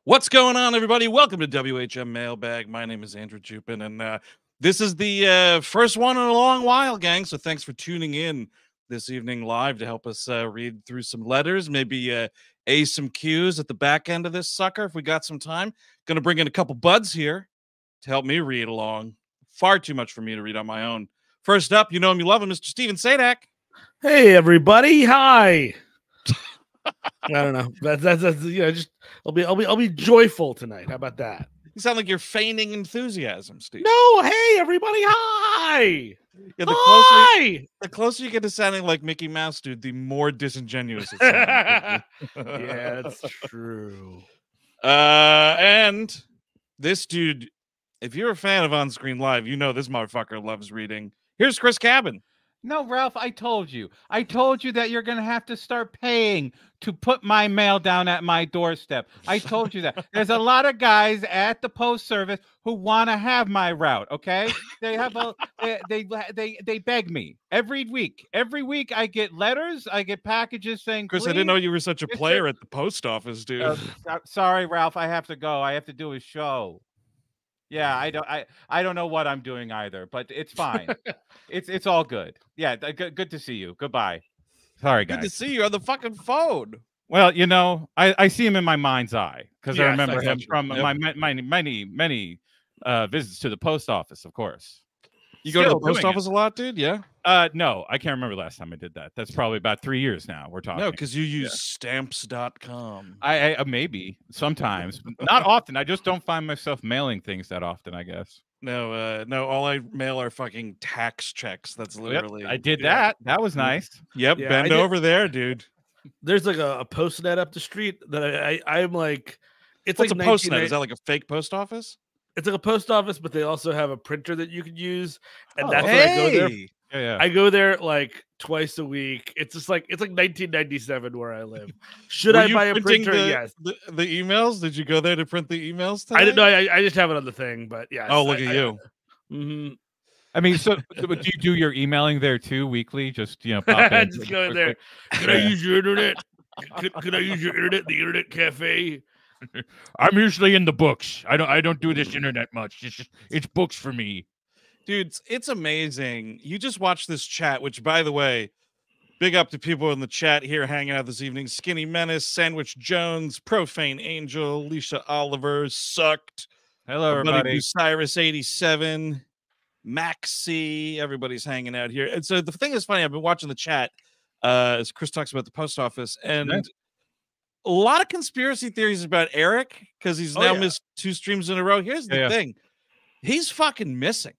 What's going on, everybody? Welcome to WHM Mail Bag. My name is Andrew Jupin, and this is the first one in a long while, gang. So thanks for tuning in this evening live to help us read through some letters, maybe some Q's at the back end of this sucker if we got some time. Going to bring in a couple buds here to help me read along. Far too much for me to read on my own. First up, you know him, you love him, Mr. Steven Sadak. Hey, everybody! Hi. I don't know. That's just I'll be joyful tonight. How about that? You sound like you're feigning enthusiasm, Steve. No, hey everybody! Hi. Yeah, the closer you get to sounding like Mickey Mouse, dude, the more disingenuous it sounds. Yeah, that's true. And this dude, if you're a fan of On Screen Live, you know this motherfucker loves reading. Here's Chris Cabin. No, Ralph, I told you that you're going to have to start paying to put my mail down at my doorstep. I told you that. There's a lot of guys at the post service who want to have my route, okay? They have they beg me every week. Every week I get letters, I get packages saying, Chris, I didn't know you were such a player at the post office, dude. Sorry, Ralph, I have to go. I have to do a show. Yeah, I don't know what I'm doing either, but it's fine. It's all good. Yeah, good to see you. Goodbye. Sorry, guys. Good to see you on the fucking phone. Well, you know, I see him in my mind's eye because I remember him from my many visits to the post office, of course. You go to the post office a lot, dude? Yeah. No, I can't remember last time I did that. That's probably about 3 years now. We're talking. No, because you use stamps.com. I maybe sometimes, not often. I just don't find myself mailing things that often, I guess. No, all I mail are fucking tax checks. That's literally. Yep, I did that. That was nice. Yep, yeah, bend over there, dude. There's like a postnet up the street that I'm like. It's What's like a postnet? Is that like a fake post office? It's like a post office, but they also have a printer that you can use, and that's what I go there. Yeah. I go there like twice a week. It's just like 1997 where I live. Should I buy a printer? Yes. The emails? Did you go there to print the emails today? I didn't know. I just have it on the thing, but yeah. Oh, look at you. Mm-hmm. I mean, so do you do your emailing there too weekly? Just pop in. Just go in there. Can I use your internet? Can I use your internet? The internet cafe. I'm usually in the books. I don't do this internet much. It's books for me. Dude, it's amazing. You just watched this chat, which, by the way, big up to people in the chat here hanging out this evening. Skinny Menace, Sandwich Jones, Profane Angel, Leisha Oliver, Sucked. Hello, everybody. Cyrus 87, Maxi. Everybody's hanging out here. And so the thing is funny, I've been watching the chat as Chris talks about the post office, and a lot of conspiracy theories about Eric because he's now missed 2 streams in a row. Here's the thing. He's fucking missing.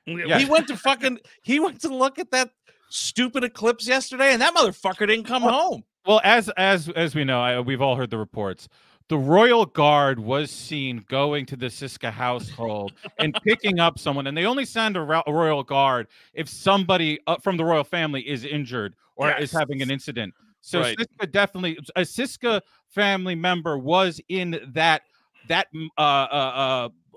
Yeah. He went to look at that stupid eclipse yesterday, and that motherfucker didn't come home. Well, as we know, we've all heard the reports. The Royal Guard was seen going to the Siska household and picking up someone, and they only send a Royal Guard if somebody from the royal family is injured or is having an incident. So Siska definitely, a Siska family member was in that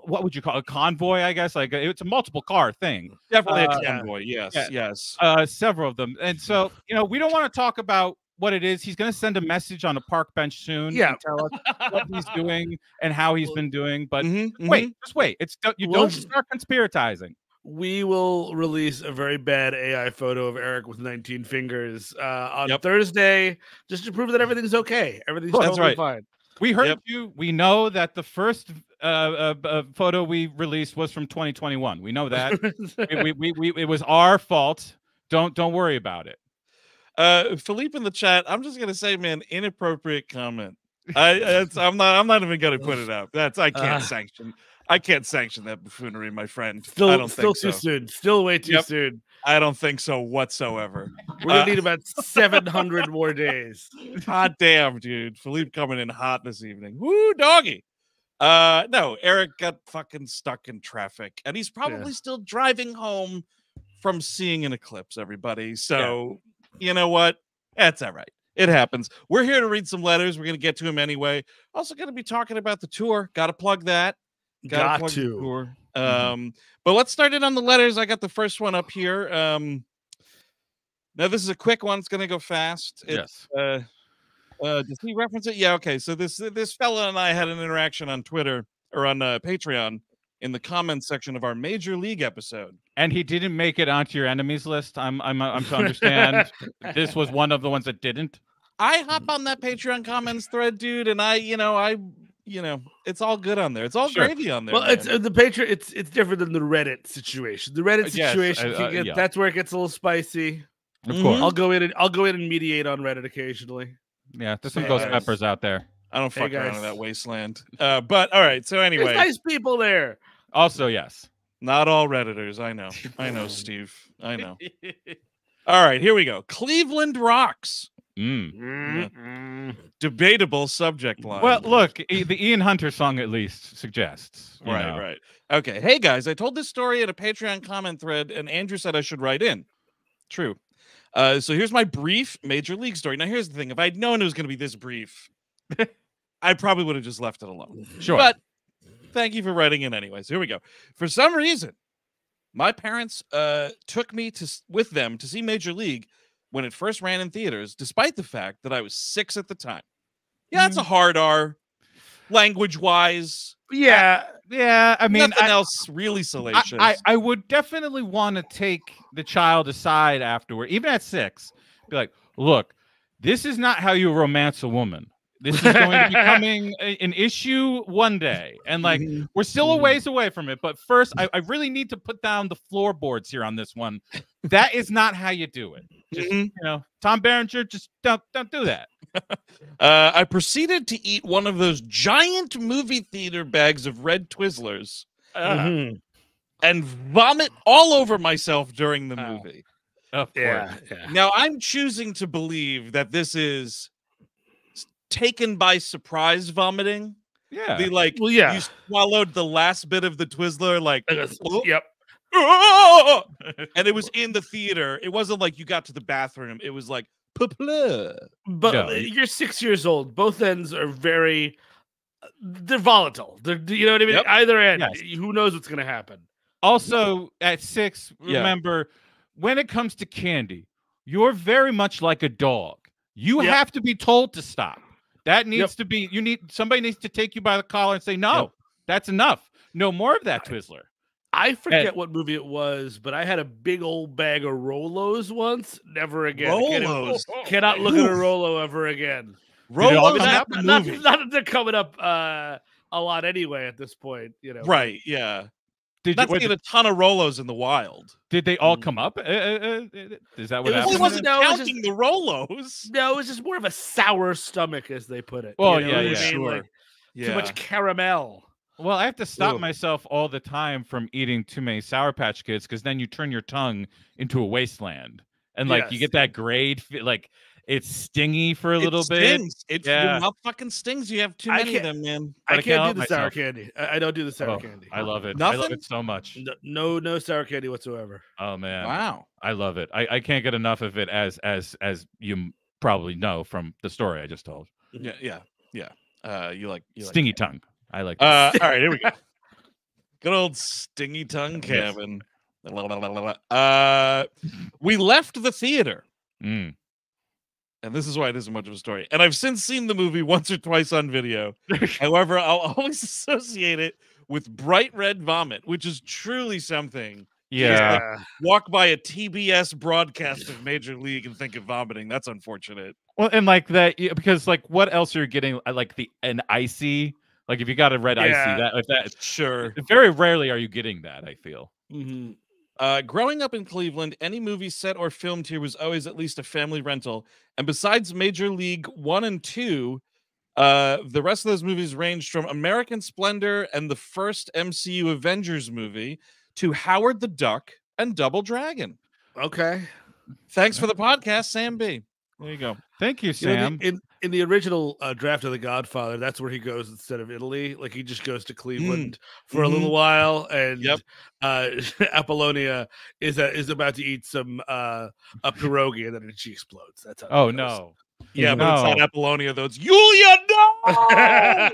what would you call it? A convoy? I guess like it's a multiple car thing. Definitely a convoy. Yes. Several of them, and so we don't want to talk about what it is. He's going to send a message on a park bench soon. Yeah, and tell us what he's doing and how he's been doing. But just wait. Don't start conspiratizing. We will release a very bad AI photo of Eric with 19 fingers on Thursday, just to prove that everything's okay. Everything's totally fine. We heard Yep. you. We know that the first photo we released was from 2021. We know that. It was our fault. Don't worry about it. Philippe in the chat. I'm just gonna say, man, inappropriate comment. I'm not even gonna put it up. I can't sanction. I can't sanction that buffoonery, my friend. I don't Still think too so. soon. Still way too soon. I don't think so whatsoever. We're gonna need about 700 more days. Hot damn, dude. Philippe coming in hot this evening. Woo, doggy. No, Eric got fucking stuck in traffic, and he's probably still driving home from seeing an eclipse, everybody. So, you know what? That's all right. It happens. We're here to read some letters. We're going to get to them anyway. Also going to be talking about the tour. Got to plug that. Got to. The tour. But let's start it on the letters. I got the first one up here. Now, this is a quick one. It's going to go fast. Yes. Does he reference it? Yeah, okay. So this fella and I had an interaction on Twitter or on Patreon in the comments section of our Major League episode. And he didn't make it onto your enemies list. I'm to understand. This was one of the ones that didn't. I hop on that Patreon comments thread, dude, and I it's all good on there. It's all gravy on there. Well, man. it's the Patreon. It's different than the Reddit situation. The Reddit situation, that's where it gets a little spicy. Of course, I'll go in and mediate on Reddit occasionally. Yeah, there's some ghost peppers out there. I don't fuck around in that wasteland. But all right. So anyway, there's nice people there. Also, yes, not all Redditors. I know, Steve. I know. All right, here we go. Cleveland rocks. Debatable subject line. Well, look, the Ian Hunter song at least suggests. Right. Okay. Hey guys, I told this story in a Patreon comment thread, and Andrew said I should write in. True. So here's my brief Major League story. Now here's the thing: if I'd known it was going to be this brief, I probably would have just left it alone. Sure. But thank you for writing in anyways. Here we go. For some reason, my parents took me with them to see Major League when it first ran in theaters, despite the fact that I was 6 at the time. Yeah, that's a hard R, language-wise. Yeah. I mean, nothing else really salacious. I would definitely want to take the child aside afterward, even at 6. Be like, look, this is not how you romance a woman. This is going to be becoming an issue one day. And like, we're still a ways away from it. But first, I really need to put down the floorboards here on this one. That is not how you do it. Just, Tom Berenger, just don't do that. I proceeded to eat one of those giant movie theater bags of red Twizzlers and vomit all over myself during the movie. Of course. Yeah. Now, I'm choosing to believe that this is taken by surprise vomiting. Yeah. You swallowed the last bit of the Twizzler, Yep. And it was in the theater. It wasn't like you got to the bathroom. It was like, but you're 6 years old. Both ends are they're volatile. You know what I mean? Yep. Either end, who knows what's going to happen. Also, at 6, remember, when it comes to candy, you're very much like a dog. You have to be told to stop. That needs to be, somebody needs to take you by the collar and say, no, that's enough. No more of that Twizzler. I forget what movie it was, but I had a big old bag of Rolos once. Never again. Rolos. Cannot look at a Rolo ever again. Rolos, not that they're coming up a lot anyway at this point. Right, yeah. Did you get a ton of Rolos in the wild? Did they all come up? Is that what happened? He wasn't counting the Rolos. No, it was just more of a sour stomach, as they put it. Well, Sure. Too much caramel. Well, I have to stop myself all the time from eating too many Sour Patch Kids, because then you turn your tongue into a wasteland, and you get that grade, it's stingy for a little bit. Your mouth fucking stings. You have too many of them, man. I can't do the sour candy. I don't do the sour candy. I love it. Nothing? I love it so much. No sour candy whatsoever. Oh man! Wow, I love it. I can't get enough of it, as you probably know from the story I just told. Yeah. You like stingy tongue. I like. All right, here we go. Good old stingy tongue, Kevin. We left the theater. And this is why it isn't much of a story. And I've since seen the movie once or twice on video. However, I'll always associate it with bright red vomit, which is truly something. Yeah. Walk by a TBS broadcast of Major League and think of vomiting. That's unfortunate. Well, and like that because like what else are you getting? Like an icy. Like if you got a red icy, that Sure. very rarely are you getting that. I feel. Mm-hmm. Growing up in Cleveland, any movie set or filmed here was always at least a family rental. And besides Major League 1 and 2, the rest of those movies ranged from American Splendor and the first MCU Avengers movie to Howard the Duck and Double Dragon. Okay. Thanks for the podcast, Sam B. There you go. Thank you, You know, Sam. in the original draft of The Godfather, that's where he goes instead of Italy. Like he just goes to Cleveland for a little while, and Apollonia is about to eat some a pierogi, and then she explodes. That's how. Oh no. Yeah, No. but it's not Apollonia though. It's Yulia. No.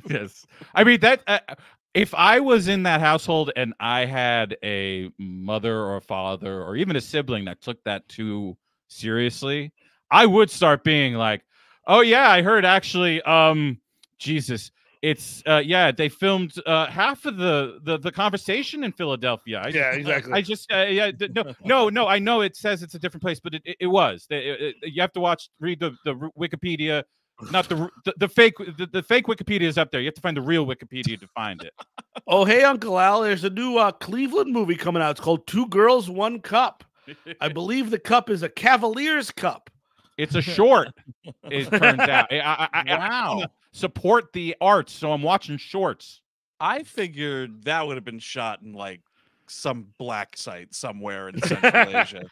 Yes. I mean that. If I was in that household and I had a mother or a father or even a sibling that took that too seriously, I would start being like, "Oh yeah, I heard actually, Jesus, it's they filmed half of the conversation in Philadelphia." Exactly. I just no. I know it says it's a different place, but it was. You have to read the Wikipedia. Not the fake Wikipedia is up there. You have to find the real Wikipedia to find it. Oh, hey, Uncle Al, there's a new Cleveland movie coming out. It's called Two Girls, One Cup. I believe the cup is a Cavaliers cup. It's a short, it turns out. I support the arts, so I'm watching shorts. I figured that would have been shot in like some black site somewhere in Central Asia.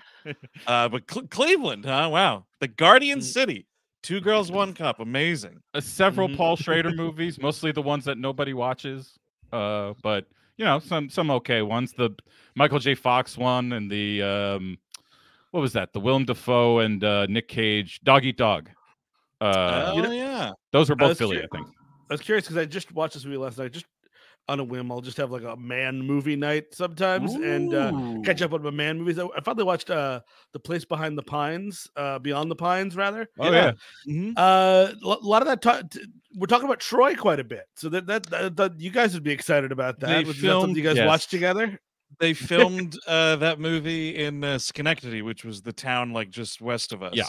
But Cleveland, huh? Wow. The Guardian City. Two Girls, One Cup. Amazing. Several Paul Schrader movies, mostly the ones that nobody watches. But you know, some okay ones. The Michael J. Fox one and the what was that? The Willem Dafoe and Nick Cage, Dog Eat Dog. Yeah. Those were both Philly, I think. I was curious because I just watched this movie last night. Just on a whim, I'll just have like a man movie night sometimes and catch up on my man movies. I finally watched The Place Behind the Pines, Beyond the Pines, rather. Oh yeah. A lot of that. We're talking about Troy quite a bit, so that you guys would be excited about that. Was that something you guys watched together? They filmed that movie in Schenectady, which was the town like just west of us. Yeah.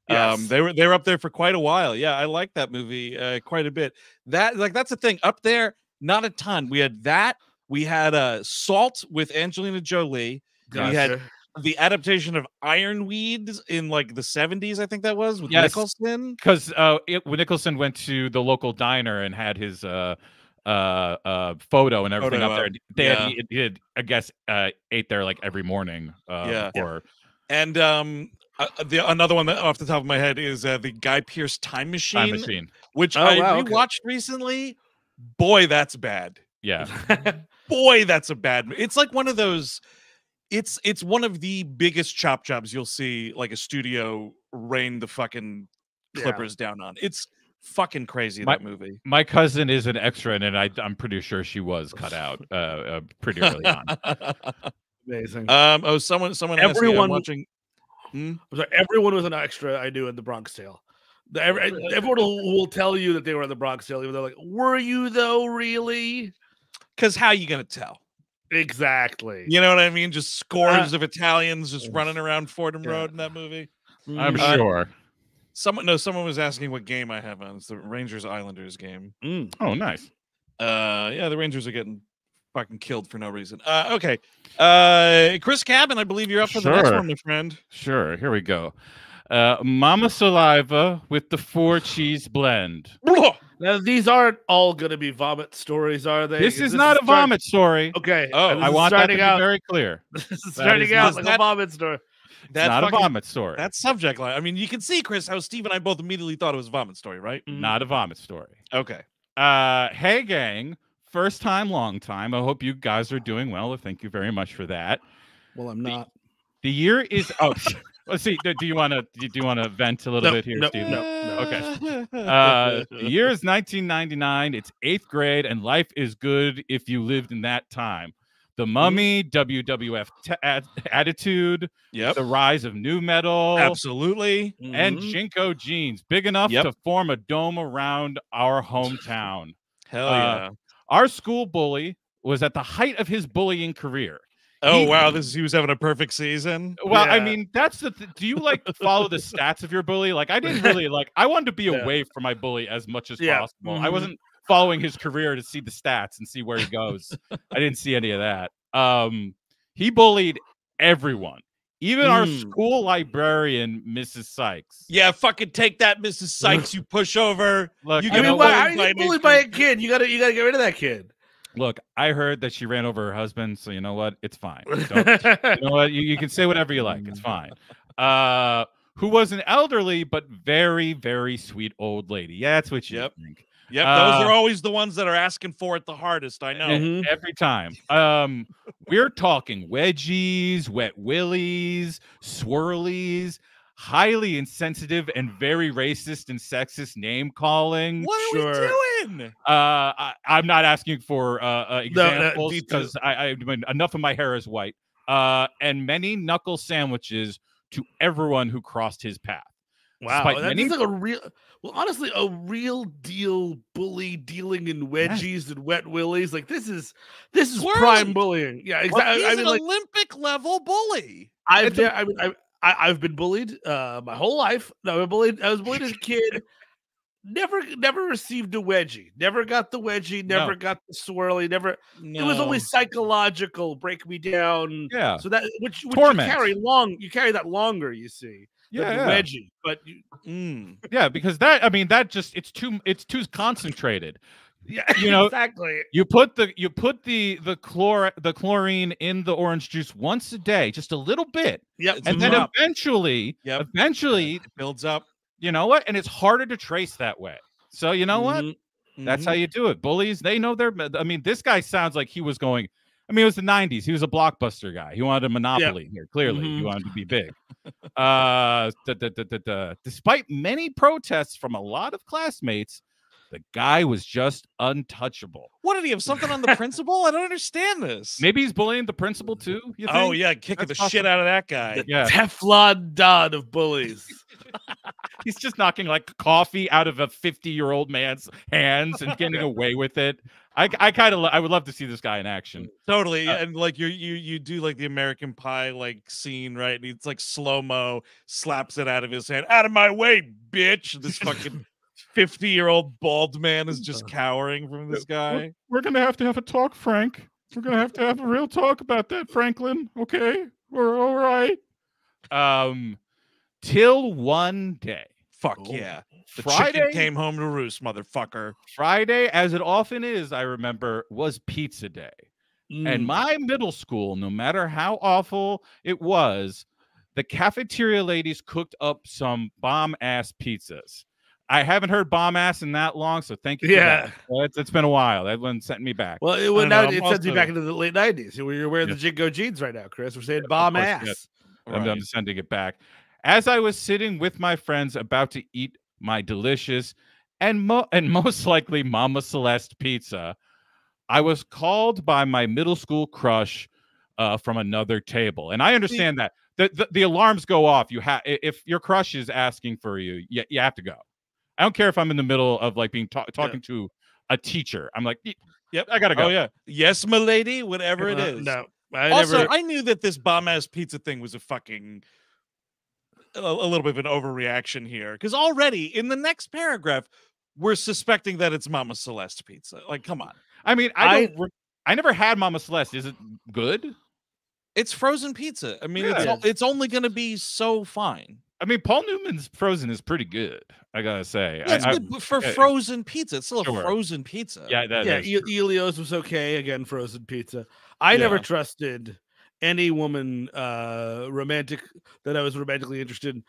Yes. They were up there for quite a while. Yeah, I like that movie quite a bit. That's the thing up there. Not a ton. We had that. We had Salt with Angelina Jolie. Gotcha. We had the adaptation of Ironweed in like the 70s, I think that was, with Nicholson. Because when Nicholson went to the local diner and had his photo and everything up there, he had, I guess, ate there like every morning. And another one that off the top of my head is the Guy Pearce Time Machine. Which I rewatched recently. Boy, that's bad. Yeah. Boy, that's a bad. It's like one of those. It's one of the biggest chop jobs you'll see, like a studio rain the fucking clippers down on. It's fucking crazy, that movie. My cousin is an extra in it. I'm pretty sure she was cut out pretty early on. Amazing. Someone everyone watching. Everyone was an extra. I knew in the Bronx Tale. Everyone will tell you that they were in the Bronx Tale. Even they're like, "Were you though? Really?" Because how you gonna tell? Exactly. You know what I mean? Just scores of Italians just running around Fordham Road in that movie. I'm sure. Someone was asking what game I have on. It's the Rangers Islanders game. Oh, nice. The Rangers are getting fucking killed for no reason. Okay. Chris Cabin, I believe you're up for the next one, my friend. Sure. Here we go. Mama Saliva with the 4-cheese blend. Now, these aren't all going to be vomit stories, are they? This is not a vomit story. Okay. I want that to be very clear. This is starting out like a vomit story. That's not a vomit story. That subject line. I mean, you can see, Chris, how Steve and I both immediately thought it was a vomit story, right? Not a vomit story. Okay. Hey, gang. First time, long time. I hope you guys are doing well. Thank you very much for that. Well, I'm not. The year is... Let's see. Do you want to vent a little bit here, Steve? No. Okay. The year is 1999. It's 8th grade, and life is good if you lived in that time. The Mummy, WWF Attitude, the rise of new metal, absolutely, and Jinko jeans, big enough to form a dome around our hometown. Hell yeah! Our school bully was at the height of his bullying career. Oh wow, he was having a perfect season. Well, I mean, that's the. Do you like follow the stats of your bully? Like, I didn't really like. I wanted to be away from my bully as much as possible. I wasn't following his career to see the stats and see where he goes. I didn't see any of that. He bullied everyone, even our school librarian, Mrs. Sykes. Yeah, fucking take that, Mrs. Sykes. You pushover. Look, how are you getting bullied by a kid? You gotta get rid of that kid. Look, I heard that she ran over her husband, so you know what? It's fine. You know what? You can say whatever you like. It's fine. Who was an elderly but very, very sweet old lady. Yeah, that's what you think. Yep, those are always the ones that are asking for it the hardest. I know. Every time. We're talking wedgies, wet willies, swirlies, highly insensitive and very racist and sexist name calling. What are we doing? I'm not asking for examples because I mean, enough of my hair is white. And many knuckle sandwiches to everyone who crossed his path. Wow, that's like honestly, a real deal bully dealing in wedgies and wet willies. Like this is prime bullying. Yeah, exactly. He's an Olympic level bully. I've been bullied my whole life. No, I was bullied as a kid. Never received a wedgie. Never got the wedgie. Never got the swirly. Never. No. It was always psychological. Break me down. Yeah. So that which you carry that longer. You see. Yeah, wedgie, but yeah, because that just it's too concentrated. Yeah, you know exactly. You put the chlorine in the orange juice once a day, just a little bit. Yep, and then eventually it builds up. You know what? And it's harder to trace that way. So you know what? That's how you do it. Bullies, they know this guy sounds like he was going. I mean, it was the 90s. He was a Blockbuster guy. He wanted a monopoly here. Clearly, he wanted to be big. Despite many protests from a lot of classmates, the guy was just untouchable. What did he have? Something on the principal? I don't understand this. Maybe he's bullying the principal too. You think? Oh yeah, kicking the shit out of that guy. Teflon Don of bullies. He's just knocking like coffee out of a 50-year-old man's hands and getting away with it. I would love to see this guy in action. Totally. And like you do like the American Pie like scene, right? And it's like slow-mo, slaps it out of his hand. Out of my way, bitch. This fucking 50-year-old bald man is just cowering from this guy. We're gonna have to have a talk, Frank. We're gonna have to have a real talk about that, Franklin. Okay? We're all right. Till one day. Fuck yeah. The chicken came home to roost, motherfucker. Friday, as it often is, I remember, was pizza day. And my middle school, no matter how awful it was, the cafeteria ladies cooked up some bomb-ass pizzas. I haven't heard bomb-ass in that long, so thank you for that. It's been a while. That one sent me back. Well, it sends me back into the late 90s. You're wearing the Jingo jeans right now, Chris. We're saying bomb-ass. I'm sending it back. As I was sitting with my friends about to eat my delicious and most likely Mama Celeste pizza, I was called by my middle school crush from another table. And I understand that the alarms go off. If your crush is asking for you, you have to go. I don't care if I'm in the middle of like being talking to a teacher. I'm like, yep, I gotta go. Oh yeah, yes, my lady, whatever it is. No, I knew that this bomb ass pizza thing was a fucking a little bit of an overreaction here, because already in the next paragraph we're suspecting that it's Mama Celeste pizza. Like, come on. I mean, I never had Mama Celeste. Is it good? It's frozen pizza. I mean, it's only going to be so fine. I mean, Paul Newman's frozen is pretty good, I gotta say. Yeah, it's good for frozen pizza. It's still a frozen pizza. Yeah, Elio's was okay. Again, frozen pizza. I never trusted any woman romantic that I was romantically interested in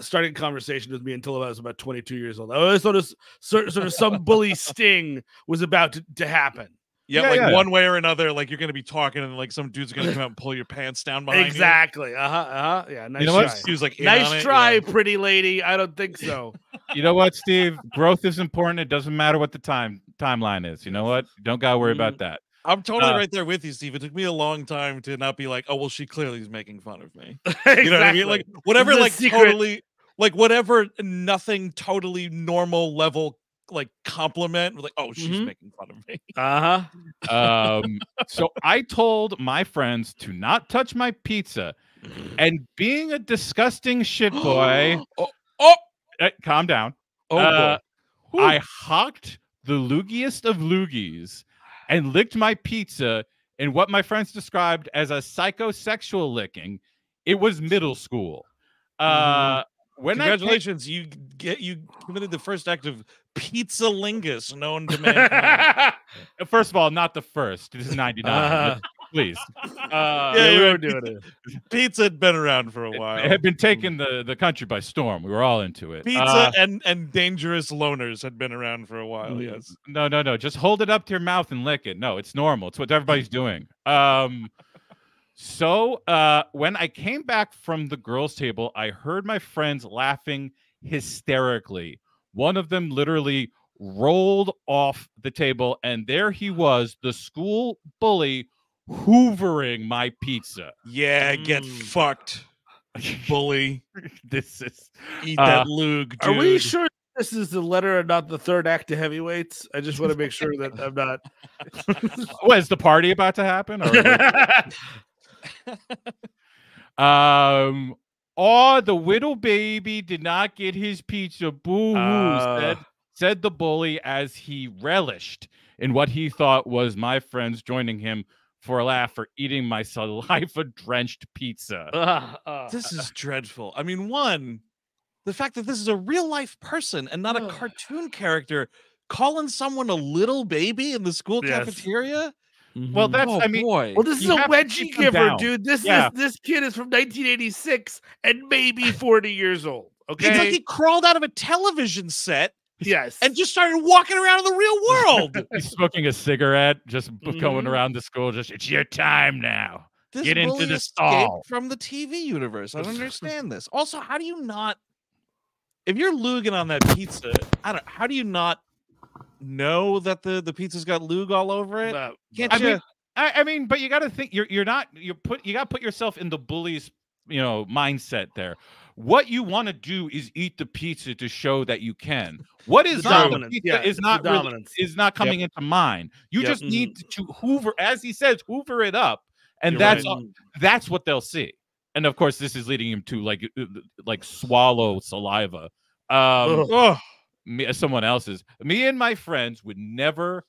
starting a conversation with me until I was about 22 years old. I always thought sort of some bully sting was about to happen. One way or another, like you're going to be talking and like some dude's going to come out and pull your pants down behind you. Yeah, nice try. He was like, nice try, pretty lady. I don't think so. You know what, Steve? Growth is important. It doesn't matter what the timeline is. You know what? Don't got to worry about that. I'm totally right there with you, Steve. It took me a long time to not be like, oh, well, she clearly is making fun of me. Exactly. You know what I mean? Like whatever, like secret. Totally, like whatever, nothing totally normal level like compliment. Like, oh, she's making fun of me. So I told my friends to not touch my pizza, and being a disgusting shit boy, calm down. Boy. I hocked the loogiest of loogies and licked my pizza in what my friends described as a psychosexual licking. It was middle school. Congratulations, you committed the first act of pizzalingus known to mankind. First of all, not the first. This is 99. Please. We were doing it. Pizza had been around for a while. It had been taking the country by storm. We were all into it. Pizza and dangerous loners had been around for a while, yes. No. Just hold it up to your mouth and lick it. No, it's normal. It's what everybody's doing. So when I came back from the girls' table, I heard my friends laughing hysterically. One of them literally rolled off the table, and there he was, the school bully, hoovering my pizza. Yeah, get fucked, bully. This is eat that lug, dude. Are we sure this is the letter and not the third act to Heavyweights? I just want to make sure that I'm not. Was the party about to happen? Or the little baby did not get his pizza. Boo-hoo, said the bully as he relished in what he thought was my friends joining him for a laugh for eating my saliva-drenched pizza. This is dreadful. I mean, one, the fact that this is a real-life person and not a cartoon character calling someone a little baby in the school cafeteria. Well, that's boy. Well, this is a wedgie giver, dude. This kid is from 1986 and maybe 40 years old. Okay, it's like he crawled out of a television set. Yes, and just started walking around in the real world. He's smoking a cigarette, just going around the school. Just, it's your time now. This Get into the escaped stall from the TV universe. I don't understand this. Also, how do you not? If you're luging on that pizza, how do you not know that the pizza's got lug all over it? I mean, but you got to think you got to put yourself in the bully's mindset there. What you want to do is eat the pizza to show that you can. What is dominance is not coming into mind. You just need to hoover, as he says, hoover it up, and that's what they'll see. And of course, this is leading him to like swallow saliva. Someone else's. Me and my friends would never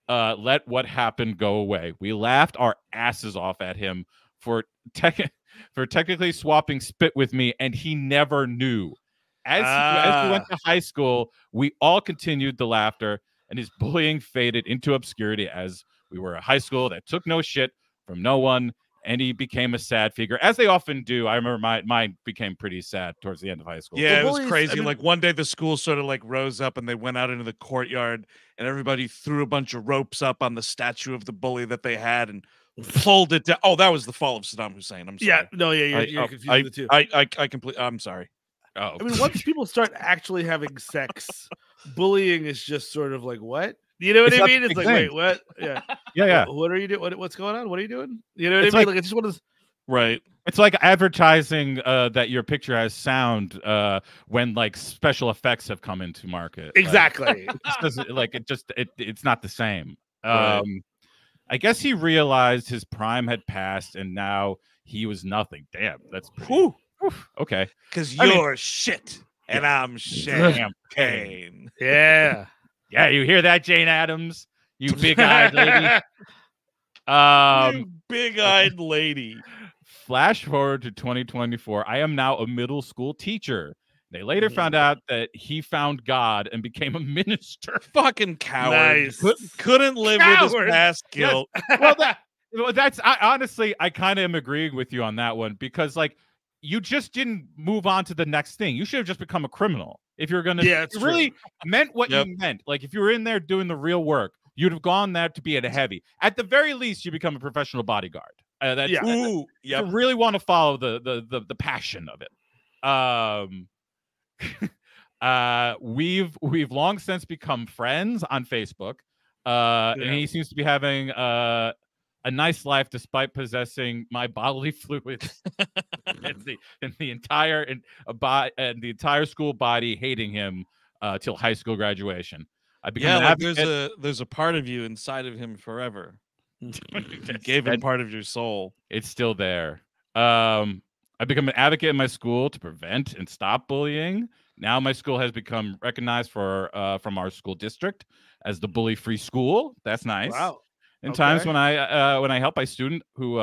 let what happened go away. We laughed our asses off at him for technically swapping spit with me, and he never knew. As we went to high school, we all continued the laughter, and his bullying faded into obscurity as we were a high school that took no shit from no one, and he became a sad figure, as they often do. I remember mine became pretty sad towards the end of high school. Yeah, it was crazy. Like one day the school sort of like rose up and they went out into the courtyard, and everybody threw a bunch of ropes up on the statue of the bully that they had and pulled it down. Oh, that was the fall of Saddam Hussein. I'm sorry. You're confusing the two. I completely. I'm sorry. I mean, once people start actually having sex, bullying is just sort of like, what? You know what I mean? It's like, wait, what? Yeah. What are you doing? What's going on? What are you doing? You know what I mean? Like, it's just one of those. Right. It's like advertising that your picture has sound when like special effects have come into market. Exactly. It's not the same. Right. I guess he realized his prime had passed, and now he was nothing. Damn, that's pretty. Okay. Because you're shit, and I'm champagne. Yeah. Yeah, you hear that, Jane Addams? You big-eyed lady. You big-eyed lady. Flash forward to 2024. I am now a middle school teacher. They later found out that he found God and became a minister. Fucking coward. Nice. Couldn't live with his past guilt. Yes. Honestly, I kind of am agreeing with you on that one, because like you just didn't move on to the next thing. You should have just become a criminal. If you're going to really meant what you meant. Like if you were in there doing the real work, you'd have gone there to be at a heavy. At the very least, you become a professional bodyguard. You really want to follow the passion of it. We've long since become friends on Facebook, and he seems to be having a nice life despite possessing my bodily fluids, and the entire school body hating him till high school graduation. I become Yeah, an like advocate. there's a part of you inside of him forever. You gave him And part of your soul. it's still there. I become an advocate in my school to prevent and stop bullying. Now my school has become recognized from our school district as the bully-free school. That's nice. Wow. In times when I help my student who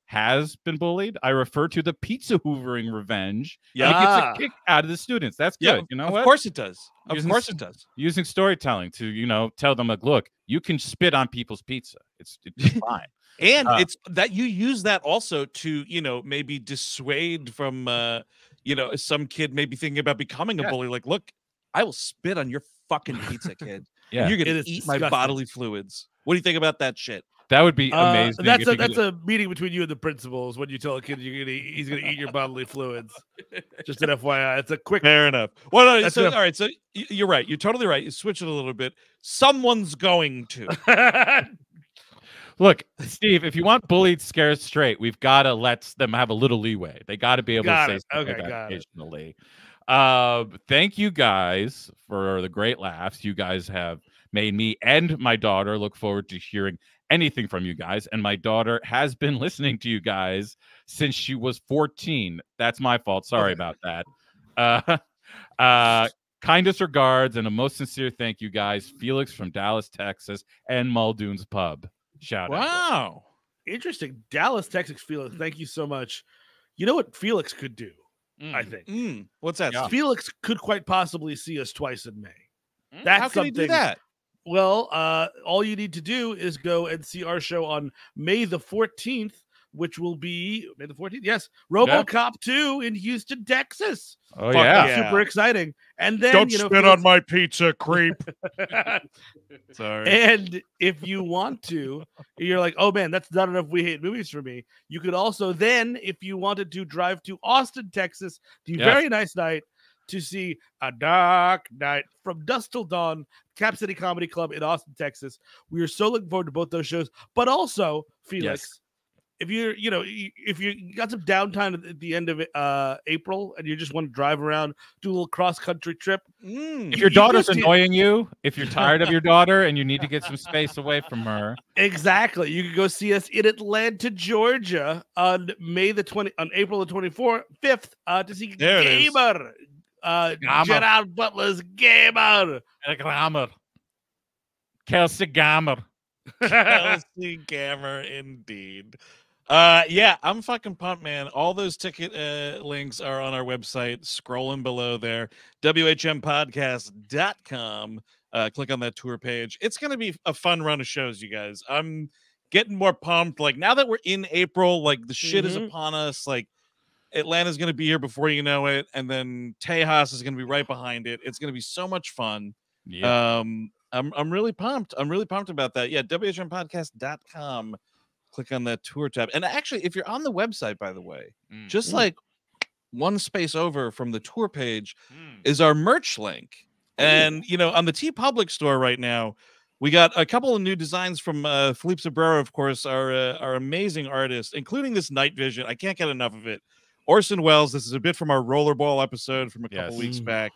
has been bullied, I refer to the pizza hoovering revenge. Yeah, and it gets a kick out of the students. That's good. Yeah, you know of what? course it does. Of course it does. Using storytelling to tell them, like, look, you can spit on people's pizza. It's fine. And it's that you use that also to maybe dissuade from some kid maybe thinking about becoming a bully. Like, look, I will spit on your fucking pizza, kid. Yeah, you're gonna eat my bodily fluids. What do you think about that shit? That would be amazing. That's a meeting between you and the principals when you tell a kid he's gonna eat your bodily fluids. Just an FYI. It's a quick. Fair enough. Well, no, all right. So you're right. You're totally right. You switch it a little bit. Someone's going to. Look, Steve, if you want bullied scared straight, we've got to let them have a little leeway. They got to be able to say something occasionally. Thank you guys for the great laughs. You guys have made me and my daughter look forward to hearing anything from you guys. And my daughter has been listening to you guys since she was 14. That's my fault. Sorry about that. Kindest regards and a most sincere thank you guys, Felix from Dallas, Texas, and Muldoon's Pub. Shout out. Wow. Interesting. Dallas, Texas, Felix. Thank you so much. You know what Felix could do, I think. What's that? Yeah. Felix could quite possibly see us twice in May. That's how can he do that? Well, all you need to do is go and see our show on May the 14th, which will be May the 14th. Yes, RoboCop 2 in Houston, Texas. Oh yeah, super exciting. And then don't spit on my pizza, creep. Sorry. And if you want to, you're like, oh man, that's not enough We Hate Movies for me. You could also then, if you wanted to, drive to Austin, Texas, the very nice night to see A Dark Night from Dusk Till Dawn, Cap City Comedy Club in Austin, Texas. We are so looking forward to both those shows, but also Felix. If if you got some downtime at the end of April and you just want to drive around, do a little cross-country trip. If your daughter's annoying you, if you're tired of your daughter and you need to get some space away from her. Exactly. You can go see us in Atlanta, Georgia on April the 5th to see Gamer. Gerard Butler's Gamer. Gamer. Kelsey Gamer. Kelsey Gamer, indeed. I'm fucking pumped, man. All those ticket links are on our website, scrolling below there, WHMpodcast.com. Click on that tour page. It's going to be a fun run of shows, you guys. I'm getting more pumped. Like, now that we're in April, like, the shit is upon us. Like, Atlanta's going to be here before you know it, and then Tejas is going to be right behind it. It's going to be so much fun. Yeah. I'm really pumped. I'm really pumped about that. Yeah, WHMpodcast.com. Click on that tour tab. And actually, if you're on the website, by the way, just like one space over from the tour page is our merch link. And, on the TeePublic store right now, we got a couple of new designs from Philippe Sobrero, of course, our amazing artist, including this night vision. I can't get enough of it. Orson Welles, this is a bit from our Rollerball episode from a couple weeks back.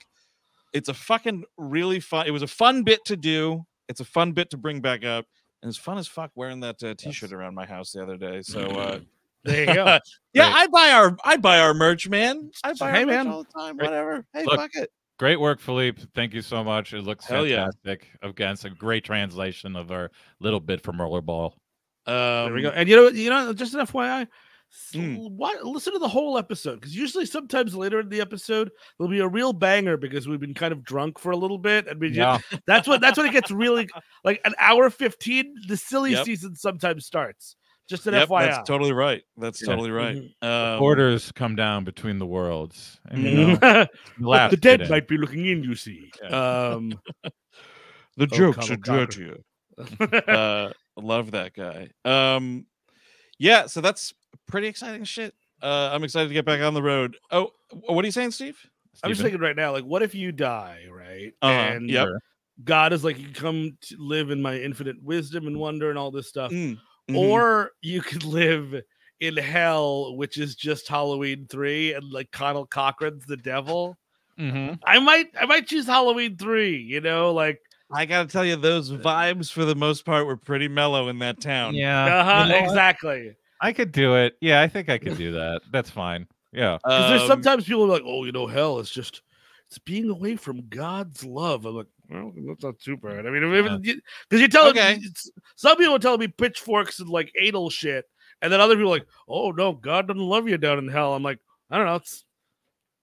It's a fucking really fun. It was a fun bit to do. It's a fun bit to bring back up. And it's fun as fuck wearing that t-shirt around my house the other day. So there you go. Yeah, I buy our merch, man. I buy our merch all the time. Whatever. Hey, fuck it. Great work, Philippe. Thank you so much. It looks fantastic. Again, it's a great translation of our little bit from Rollerball. There we go. And you know, just an FYI, listen to the whole episode, because usually sometimes later in the episode there'll be a real banger because we've been kind of drunk for a little bit. I mean, that's when it gets really like an hour 15. The silly season sometimes starts. Just an FYI. That's totally right. That's totally right. Borders come down between the worlds. And, the dead might be looking in, you see. The jokes are dirtier. Love that guy. So that's pretty exciting shit. I'm excited to get back on the road. Oh, what are you saying, Steve? I'm just thinking right now, like, what if you die, right? And God is like, you come to live in my infinite wisdom and wonder and all this stuff. Or you could live in hell, which is just Halloween 3, and like Conal Cochran's the devil. I might choose Halloween 3, like I gotta tell you, those vibes for the most part were pretty mellow in that town. Yeah, exactly. I could do it. Yeah, I think I could do that. That's fine. Yeah, because there's sometimes people are like, oh, hell is just it's being away from God's love. I'm like, well, that's not too bad. I mean, because you tell some people are telling me pitchforks and like anal shit, and then other people are like, oh no, God doesn't love you down in hell. I'm like, I don't know,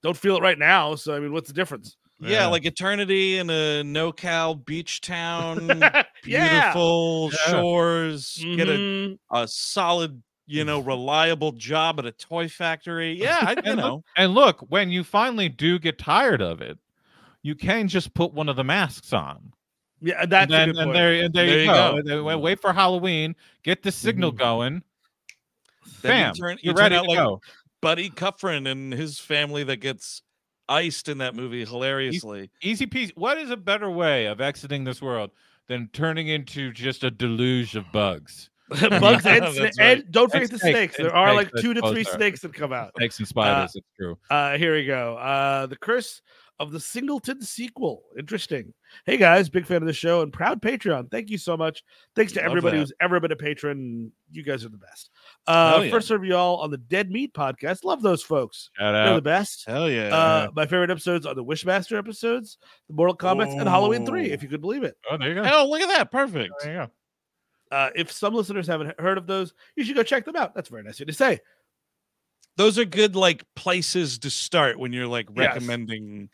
don't feel it right now. So I mean, what's the difference? Yeah, like eternity in a no-cal beach town, beautiful shores, get a solid, reliable job at a toy factory. Yeah, and look, when you finally do get tired of it, you can just put one of the masks on. Yeah, that's a good point. And there you go. And wait for Halloween, get the signal going. Bam, you're ready to go. Buddy Cuffrin and his family that gets iced in that movie hilariously. Easy peasy. What is a better way of exiting this world than turning into just a deluge of bugs? Bugs and don't forget the snakes. There are like 2 to 3 snakes that come out. Snakes and spiders. It's true. Here we go. The Curse of the Singleton sequel. Interesting. Hey guys, big fan of the show and proud Patreon. Thank you so much. Thanks to everybody who's ever been a patron. You guys are the best. First serve you all on the Dead Meat podcast. Love those folks. They're the best. Hell yeah. My favorite episodes are the Wishmaster episodes, the Mortal Kombat, and Halloween 3, if you could believe it. Oh, there you go. Hell, look at that. Perfect. There you go. If some listeners haven't heard of those, you should go check them out. That's very nice of you to say. Those are good places to start when you're recommending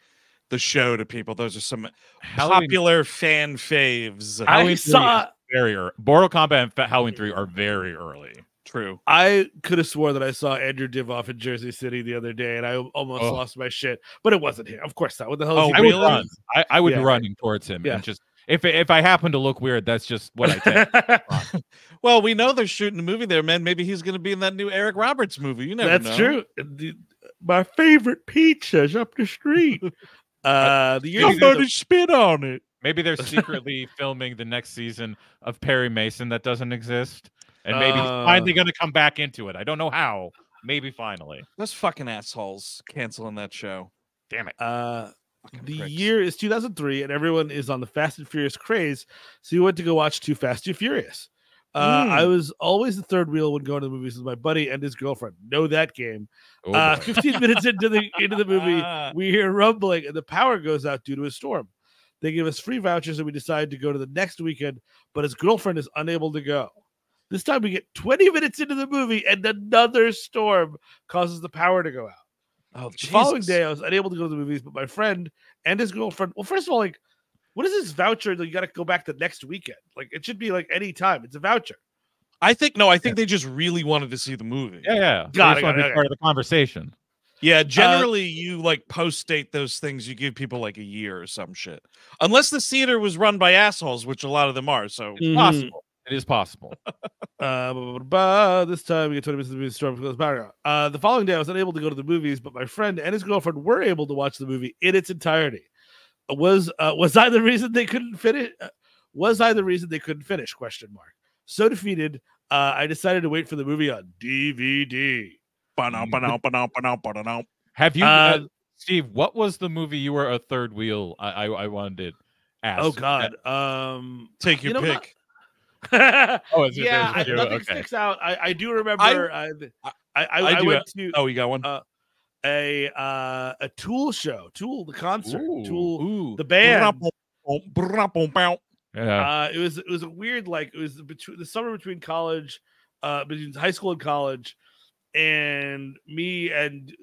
the show to people. Those are some popular fan faves. I saw Mortal Kombat and Halloween 3 are very early. True. I could have swore that I saw Andrew Divoff in Jersey City the other day, and I almost lost my shit. But it wasn't him. Of course not. What the hell is he? I would run. I would be running towards him. Yeah. And just if I happen to look weird, that's just what I take. Well, we know they're shooting a movie there, man. Maybe he's going to be in that new Eric Roberts movie. You never know. That's true. My favorite pizza's up the street. Somebody spit on it. Maybe they're secretly filming the next season of Perry Mason that doesn't exist, and maybe he's finally going to come back into it. I don't know how. Maybe finally. Those fucking assholes canceling that show. Damn it. The year is 2003, and everyone is on the Fast and Furious craze, so you went to go watch Too Fast, Too Furious. I was always the third wheel when going to the movies with my buddy and his girlfriend. Know that game. 15 minutes into the movie, we hear rumbling and the power goes out due to a storm. They give us free vouchers and we decide to go to the next weekend, but his girlfriend is unable to go. This time we get 20 minutes into the movie and another storm causes the power to go out. The following day, I was unable to go to the movies, but my friend and his girlfriend. Well, first of all, what is this voucher that you got to go back the next weekend? It should be any time. It's a voucher. I think they just really wanted to see the movie. Yeah. Got it. Part of the conversation. Yeah, generally you post date those things. You give people a year or some shit, unless the theater was run by assholes, which a lot of them are. So possible. It is possible. This time we get 20 minutes of the movie storm goes back. The following day, I was unable to go to the movies, but my friend and his girlfriend were able to watch the movie in its entirety. Was I the reason they couldn't finish? Question mark. So defeated, I decided to wait for the movie on DVD. Have you, Steve? What was the movie you were a third wheel? I wanted to ask. Oh God, take your pick. Nothing sticks out. I do remember. I went to. Oh, you got one. A Tool show, Tool the concert, Tool the band. Yeah. It was a weird it was the summer between college, between high school and college, and me and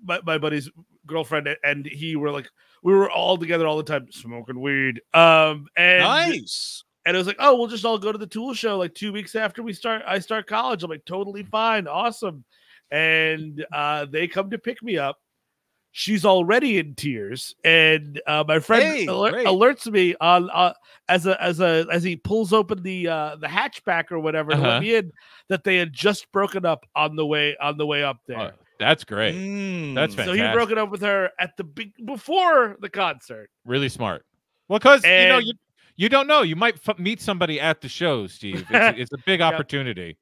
my buddy's girlfriend and he were we were all together all the time smoking weed. And nice. And it was oh, we'll just all go to the Tool show 2 weeks after I start college. I'm totally fine, awesome. And they come to pick me up. She's already in tears, and my friend alerts me on as he pulls open the hatchback or whatever to let me in that they had just broken up on the way up there. Oh, that's great. That's fantastic. So he broke it up with her at before the concert. Really smart. Well, because you don't know, you might meet somebody at the show, Steve. It's a big opportunity.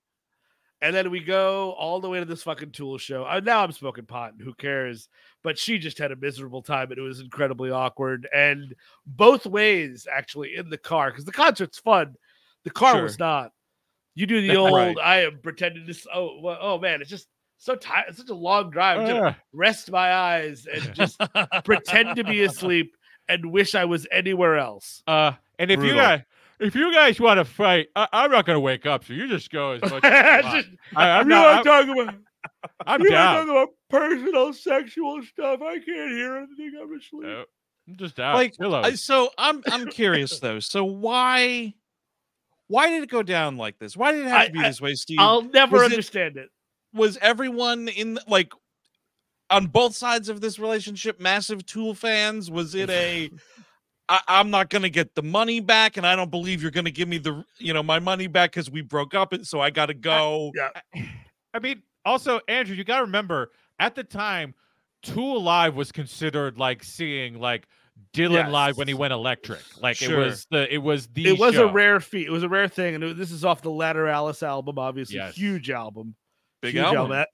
And then we go all the way to this fucking Tool show. Now I'm smoking pot. Who cares? But she just had a miserable time, and it was incredibly awkward. And both ways, actually, in the car, because the concert's fun. The car was not. You do the old, Right. I am pretending to, oh man, it's just so tired. It's such a long drive. Just rest my eyes and just pretend to be asleep and wish I was anywhere else. And if you guys want to fight, I'm not going to wake up, so you just go as much as you want. I'm talking about. I'm down. Talking about personal sexual stuff. I can't hear anything. I'm asleep. No, I'm just down. Like, so I'm curious though. So why did it go down like this? Why did it have to be this way, Steve? I'll never understand it. Was everyone in like on both sides of this relationship massive Tool fans? Was it a I'm not going to get the money back, and I don't believe you're going to give me the my money back because we broke up, and so I got to go. I mean, also, Andrew, you got to remember at the time, Tool live was considered like seeing like Dylan live when he went electric. Like it was a rare feat. It was a rare thing, and this is off the Lateralis album, obviously, huge album. Big album.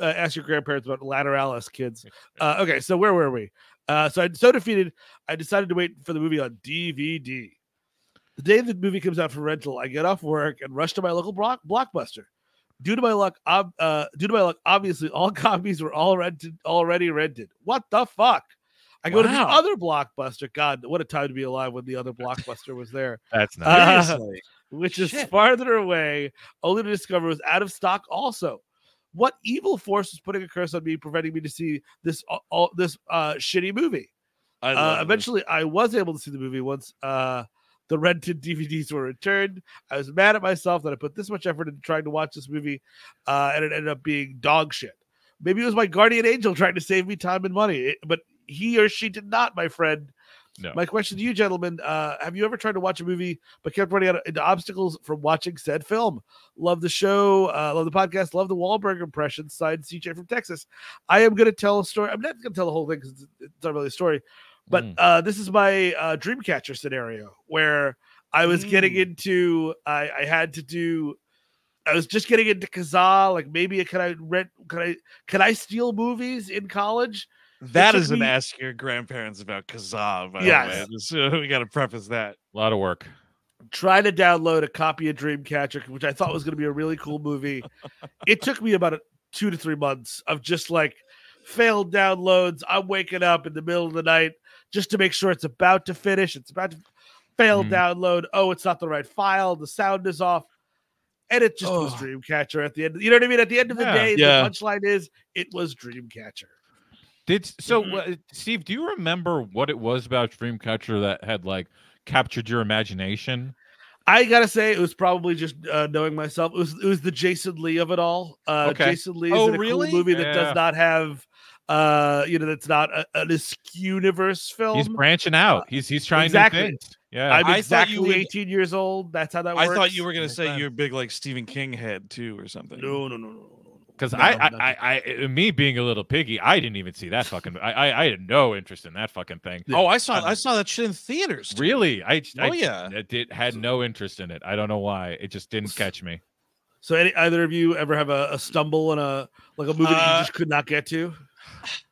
Ask your grandparents about Lateralis, kids. Okay, so where were we? So I'm so defeated, I decided to wait for the movie on DVD. The day the movie comes out for rental, I get off work and rush to my local Blockbuster. Due to my luck, obviously all copies were already rented. What the fuck? I go to the other Blockbuster. God, what a time to be alive when the other Blockbuster was there. That's nice. Which is farther away, only to discover it was out of stock also. What evil force was putting a curse on me, preventing me to see this shitty movie? Eventually, I was able to see the movie once the rented DVDs were returned. I was mad at myself that I put this much effort into trying to watch this movie, and it ended up being dog shit. Maybe it was my guardian angel trying to save me time and money, but he or she did not, my friend. No. My question to you, gentlemen, have you ever tried to watch a movie but kept running into obstacles from watching said film? Love the show, love the podcast, love the Wahlberg impression. Signed, CJ from Texas. I am going to tell a story. I'm not going to tell the whole thing because it's not really a story, but this is my Dreamcatcher scenario where I was getting into, I was just getting into Kazaa. Like maybe can I steal movies in college? That is an ask your grandparents about Kazaa. Yes. We got to preface that. A lot of work. Try to download a copy of Dreamcatcher, which I thought was going to be a really cool movie. It took me about 2 to 3 months of just like failed downloads. I'm waking up in the middle of the night just to make sure it's about to finish. It's about to fail download. Oh, it's not the right file. The sound is off. And it just was Dreamcatcher at the end. You know what I mean? At the end of the day, the punchline is it was Dreamcatcher. Steve, do you remember what it was about Dreamcatcher that had like captured your imagination? I gotta say, it was probably just knowing myself. It was the Jason Lee of it all. Jason Lee is in a cool movie that does not have, that's not an askew-universe film. He's branching out. He's trying new things. Yeah, I'm exactly 18 years old. That's how that works. I thought you were gonna say you're a big like Stephen King head too, or something. No. Because me being a little piggy, I didn't even see that fucking. I had no interest in that fucking thing. Oh, I saw that shit in theaters. Too. Really? I had no interest in it. I don't know why. It just didn't catch me. So, either of you ever have a stumble in a movie that you just could not get to?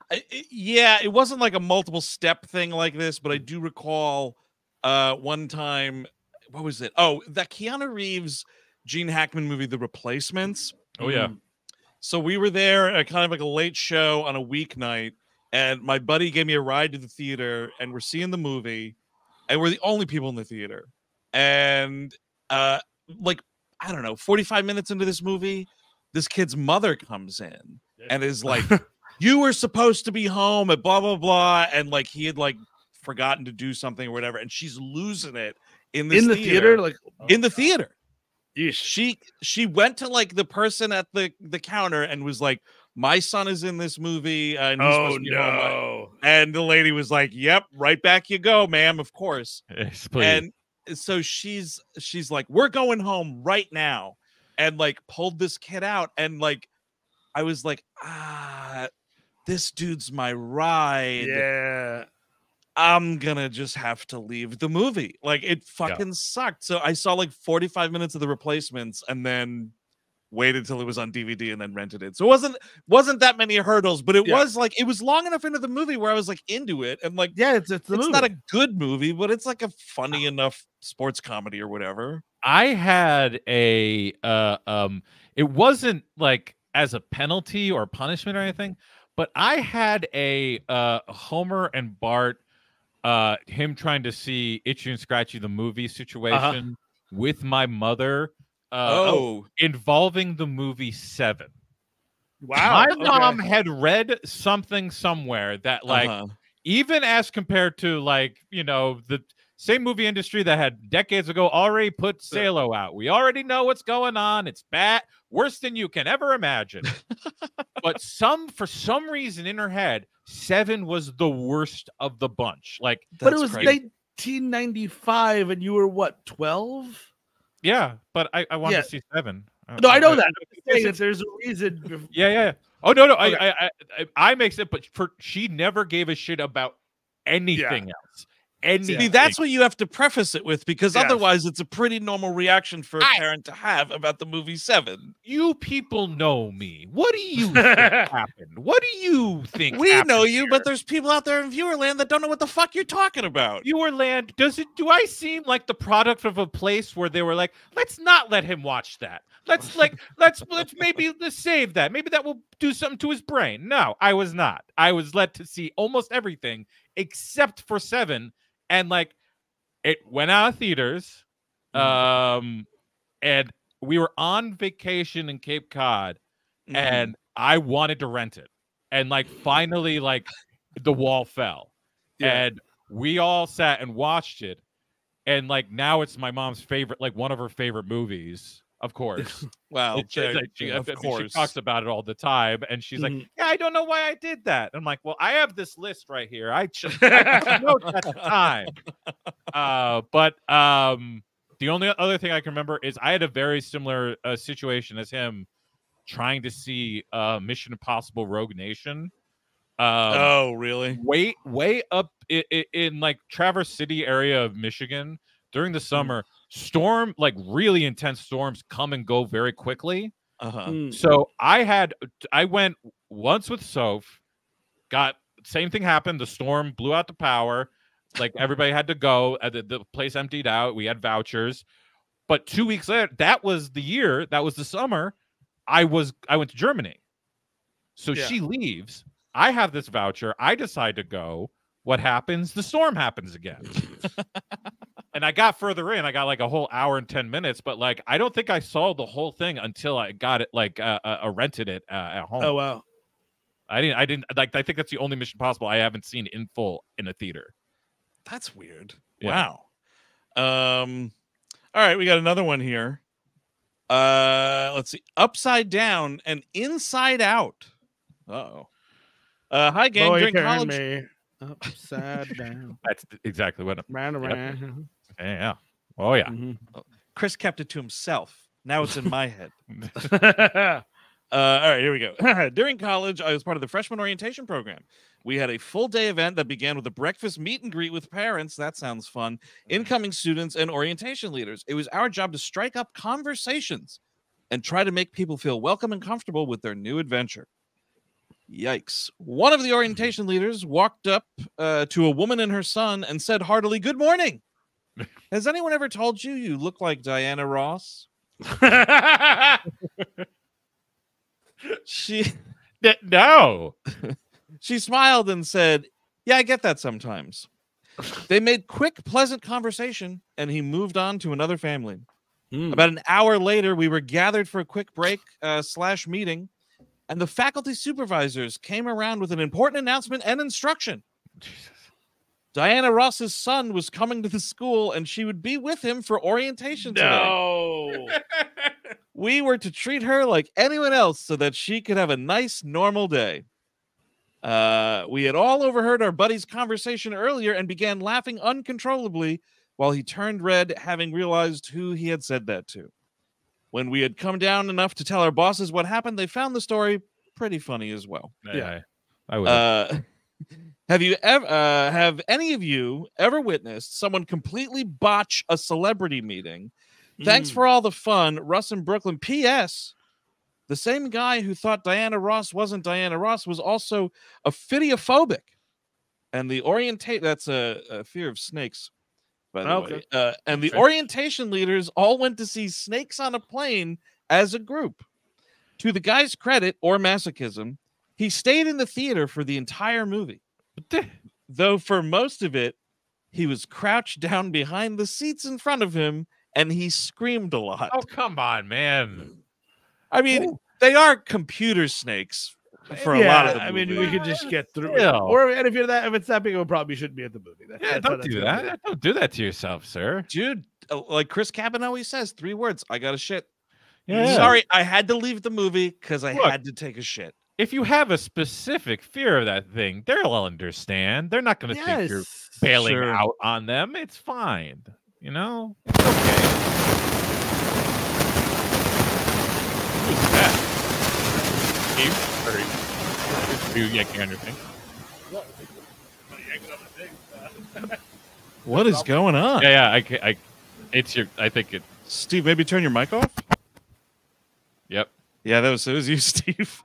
It wasn't like a multiple step thing like this, but I do recall one time. What was it? Oh, that Keanu Reeves, Gene Hackman movie, The Replacements. Oh yeah. So we were there at kind of like a late show on a weeknight, and my buddy gave me a ride to the theater, and we're seeing the movie, and we're the only people in the theater. And like, I don't know, 45 minutes into this movie, this kid's mother comes in and is like, you were supposed to be home at blah, blah, blah. And like, he had like forgotten to do something or whatever. And she's losing it in the theater. In the theater. She went to like the person at the counter and was like, my son is in this movie and he's supposed to be home. And the lady was like, yep, right back you go, ma'am, of course. Yes, and so she's like, we're going home right now, and like pulled this kid out, and like I was like, this dude's my ride. Yeah, I'm gonna just have to leave the movie. Like, it fucking sucked. So I saw like 45 minutes of The Replacements, and then waited till it was on DVD and then rented it. So it wasn't that many hurdles, but it was like it was long enough into the movie where I was like into it, and like it's not a good movie, but it's like a funny enough sports comedy or whatever. I had a it wasn't like as a penalty or punishment or anything, but I had a Homer and Bart him trying to see Itchy and Scratchy the movie situation with my mother involving the movie Seven. Wow. My mom had read something somewhere that like even as compared to like, you know, the same movie industry that had decades ago already put Salo out. We already know what's going on. It's bad, worse than you can ever imagine. But for some reason in her head, Seven was the worst of the bunch. Like, but it was 1995, and you were what, 12? Yeah, but I wanted to see Seven. No, I know that. I'm saying that there's a reason. Yeah. Oh no. Okay. I make sense, but she never gave a shit about anything else. See, that's what you have to preface it with, because otherwise it's a pretty normal reaction for a parent to have about the movie Seven. You people know me. What do you think happened? What do you think we know you, but there's people out there in Viewerland that don't know what the fuck you're talking about. Viewerland, do I seem like the product of a place where they were like, let's not let him watch that. Let's maybe save that. Maybe that will do something to his brain. No, I was not. I was let to see almost everything except for Seven. And like it went out of theaters. And we were on vacation in Cape Cod, and I wanted to rent it. And like finally, like the wall fell. And we all sat and watched it. And like now it's my mom's favorite, like one of her favorite movies. Of course. Wow. She talks about it all the time. And she's like, yeah, I don't know why I did that. I'm like, well, I have this list right here. I took notes at the time. But the only other thing I can remember is I had a very similar situation as him trying to see Mission Impossible Rogue Nation. Oh, really? Way up in like Traverse City area of Michigan during the summer. Storm, like really intense storms come and go very quickly. So I went once with Soph, same thing happened. The storm blew out the power. Like everybody had to go. The place emptied out. We had vouchers. But 2 weeks later, that was the summer, I went to Germany. So she leaves. I have this voucher. I decide to go. What happens? The storm happens again. And I got further in. I got like a whole hour and 10 minutes, but like I don't think I saw the whole thing until I got it like rented it at home. Oh wow. I didn't like. I think that's the only Mission Possible I haven't seen in full in a theater. That's weird. Yeah. Wow. All right, we got another one here. Let's see. Upside Down and Inside Out. Uh-oh. Hi gang. Boy, during college. Upside down. That's exactly what. Round around. Yeah. Oh yeah. Chris kept it to himself. Now it's in my head. All right, here we go. During college, I was part of the freshman orientation program. We had a full-day event that began with a breakfast meet and greet with parents. That sounds fun. Incoming students and orientation leaders. It was our job to strike up conversations and try to make people feel welcome and comfortable with their new adventure. Yikes. One of the orientation leaders walked up to a woman and her son and said heartily, "Good morning. Has anyone ever told you you look like Diana Ross?" No. She smiled and said, "Yeah, I get that sometimes." They made quick, pleasant conversation, and he moved on to another family. About an hour later, we were gathered for a quick break / meeting, and the faculty supervisors came around with an important announcement and instruction. Jesus. Diana Ross's son was coming to the school, and she would be with him for orientation today. No. We were to treat her like anyone else so that she could have a nice, normal day. We had all overheard our buddy's conversation earlier and began laughing uncontrollably while he turned red, having realized who he had said that to. When we had come down enough to tell our bosses what happened, they found the story pretty funny as well. Yeah, I would. Have any of you ever witnessed someone completely botch a celebrity meeting? Thanks for all the fun, Russ in Brooklyn. P.S. the same guy who thought Diana Ross wasn't Diana Ross was also ophidiophobic. And the that's a fear of snakes, by the way. And the orientation leaders all went to see Snakes on a Plane as a group. To the guy's credit, or masochism, he stayed in the theater for the entire movie. Though for most of it, he was crouched down behind the seats in front of him, and he screamed a lot. Oh, come on, man. I mean, they are computer snakes for a lot of the movie. I mean, we could just get through it. Or, and if it's that big of a problem, you shouldn't be at the movie. Don't do that. Don't do that to yourself, sir. Dude, like Chris Cabin always says, 3 words, I got to shit. Yeah. Sorry, I had to leave the movie because I had to take a shit. If you have a specific fear of that thing, they'll understand. They're not going to think you're bailing out on them. It's fine. You know? It's okay. Who's that? Steve? You yanking on your thing? What is going on? Yeah, I think it. Steve, maybe turn your mic off? Yep. Yeah, it was you, Steve.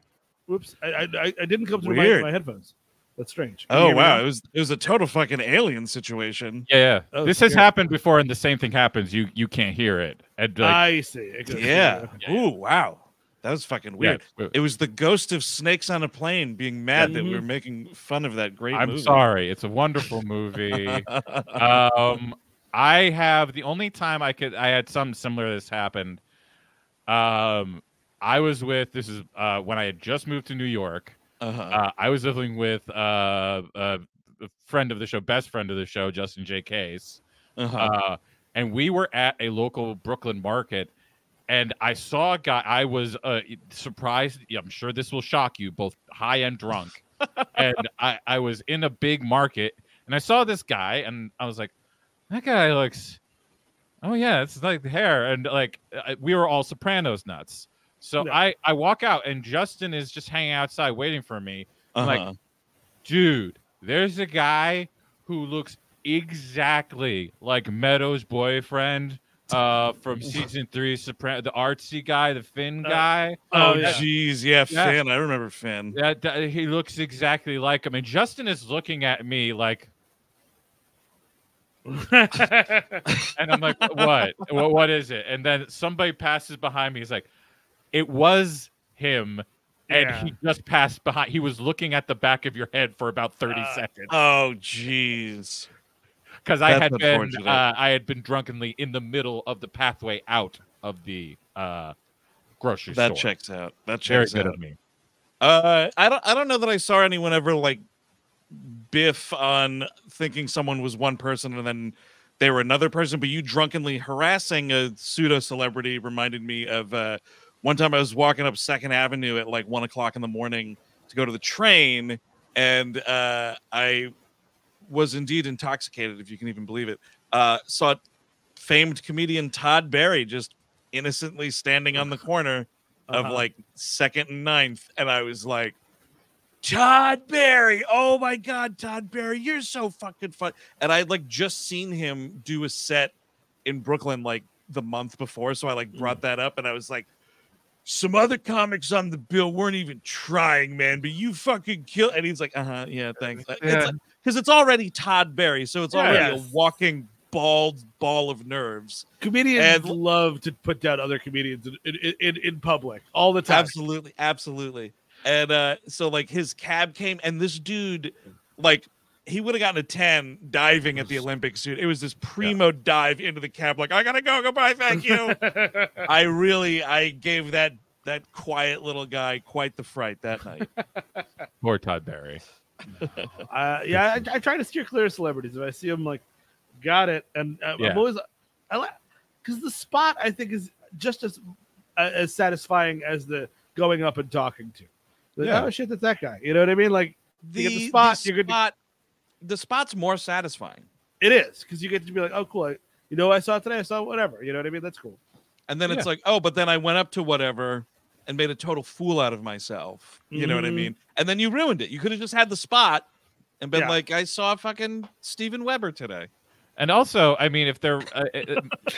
Whoops! I didn't come through my headphones. That's strange. Oh wow! It was a total fucking alien situation. Yeah. Oh, this has happened before, and the same thing happens. You can't hear it. And, I see. Yeah. Ooh, wow. That was fucking weird. Yeah. It was the ghost of Snakes on a Plane being mad that we were making fun of that great movie. I'm sorry. It's a wonderful movie. I have the only time I had something similar to this happened. I was with when I had just moved to New York. I was living with a friend of the show, best friend of the show, Justin J. Case. And we were at a local Brooklyn market, and I saw a guy. I was surprised. I'm sure this will shock you, both high and drunk. And I was in a big market, and I saw this guy, and I was like, that guy looks, oh yeah, it's like the hair. And like, we were all Sopranos nuts. So I walk out, and Justin is just hanging outside waiting for me. I'm like, dude, there's a guy who looks exactly like Meadows' boyfriend from season 3 Soprano, the artsy guy, the Finn guy. Oh geez, yeah, Finn. I remember Finn. Yeah, he looks exactly like him. And Justin is looking at me like, and I'm like, what is it? And then somebody passes behind me. He's like, it was him, and he just passed behind. He was looking at the back of your head for about 30 seconds. Oh, jeez. Because I had been drunkenly in the middle of the pathway out of the grocery store. That checks out. That Very checks good out. of me. I don't know that I saw anyone ever like biff on thinking someone was one person and then they were another person. But you drunkenly harassing a pseudo celebrity reminded me of. One time I was walking up 2nd Avenue at like 1 o'clock in the morning to go to the train, and I was indeed intoxicated, if you can even believe it. Saw famed comedian Todd Barry just innocently standing on the corner of like 2nd and 9th, and I was like, Todd Barry, oh my God, Todd Barry, you're so fucking fun. And I had like just seen him do a set in Brooklyn like the month before, so I like brought that up, and I was like, some other comics on the bill weren't even trying, man, but you fucking kill. And he's like, yeah, thanks. Because it's already Todd Barry, so it's already a walking bald ball of nerves. Comedians love to put down other comedians in public all the time. Absolutely. And so like his cab came, and this dude, like, he would have gotten a 10 diving at the Olympics, dude. It was this primo dive into the cab, like, I gotta go, goodbye, thank you. I gave that quiet little guy quite the fright that night. Poor Todd Barry. I try to steer clear of celebrities. If I see them, like, got it. And I'm always, because the spot, I think, is just as satisfying as the going up and talking to. Like, oh shit, that's that guy. You know what I mean? Like, you get the spot, you're good. The spot's more satisfying. It is, because you get to be like, oh, cool. I saw it today. I saw whatever. You know what I mean? That's cool. And then it's like, oh, but then I went up to whatever and made a total fool out of myself. You know what I mean? And then you ruined it. You could have just had the spot and been like, I saw fucking Steven Weber today. And also, I mean, if they're,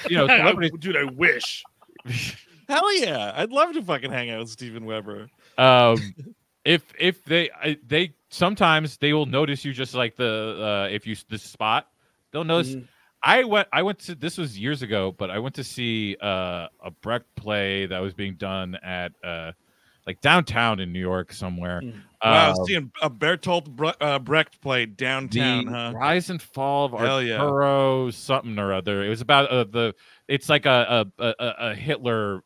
celebrities, dude, I wish. Hell yeah. I'd love to fucking hang out with Steven Weber. If they sometimes they will notice you just like the if you the spot, they'll notice. I went to, this was years ago, but I went to see a Brecht play that was being done at like downtown in New York somewhere. Wow, seeing a Bertolt Brecht play downtown, The huh? Rise and Fall of Hell yeah. Arturo something or other. It was about it's like a Hitler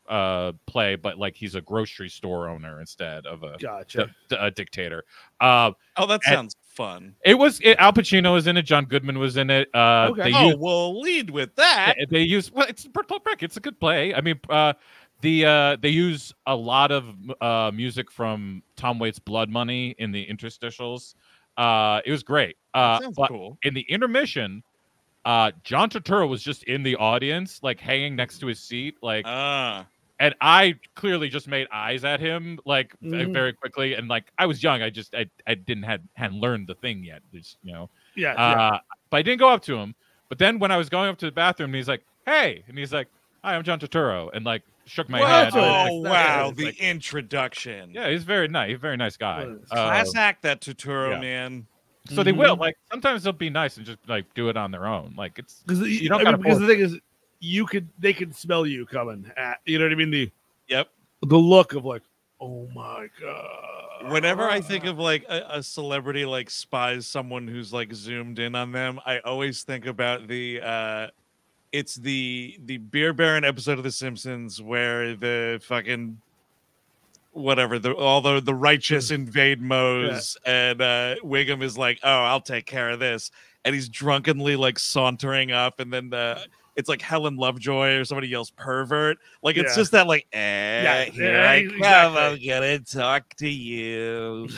play, but like he's a grocery store owner instead of a dictator. Oh, that sounds fun. It was Al Pacino was in it. John Goodman was in it. Okay. We'll lead with that. They use it's Bertolt Brecht. It's a good play. I mean, they use a lot of music from Tom Waits' Blood Money in the interstitials. It was great. Sounds cool. In the intermission, John Turturro was just in the audience, like hanging next to his seat, like. And I clearly just made eyes at him, like very quickly, and like I was young, I hadn't learned the thing yet, just, you know. But I didn't go up to him. But then when I was going up to the bathroom, he's like, "Hey," and he's like, "Hi, I'm John Turturro," and like shook my head. Oh wow, the introduction. Yeah, he's very nice. He's a very nice guy. Class act, that Turturro man. So they will, like, sometimes they'll be nice and just like do it on their own. Like it's because the thing is, they could smell you coming at, you know what I mean? The look of like, oh my god. Whenever I think of like a celebrity like spies someone who's like zoomed in on them, I always think about it's the Beer Baron episode of The Simpsons where the fucking whatever the righteous invade Moe's and Wiggum is like, "Oh, I'll take care of this," and he's drunkenly like sauntering up, and then it's like Helen Lovejoy or somebody yells pervert. Like it's just that like, here I come, I'm gonna talk to you.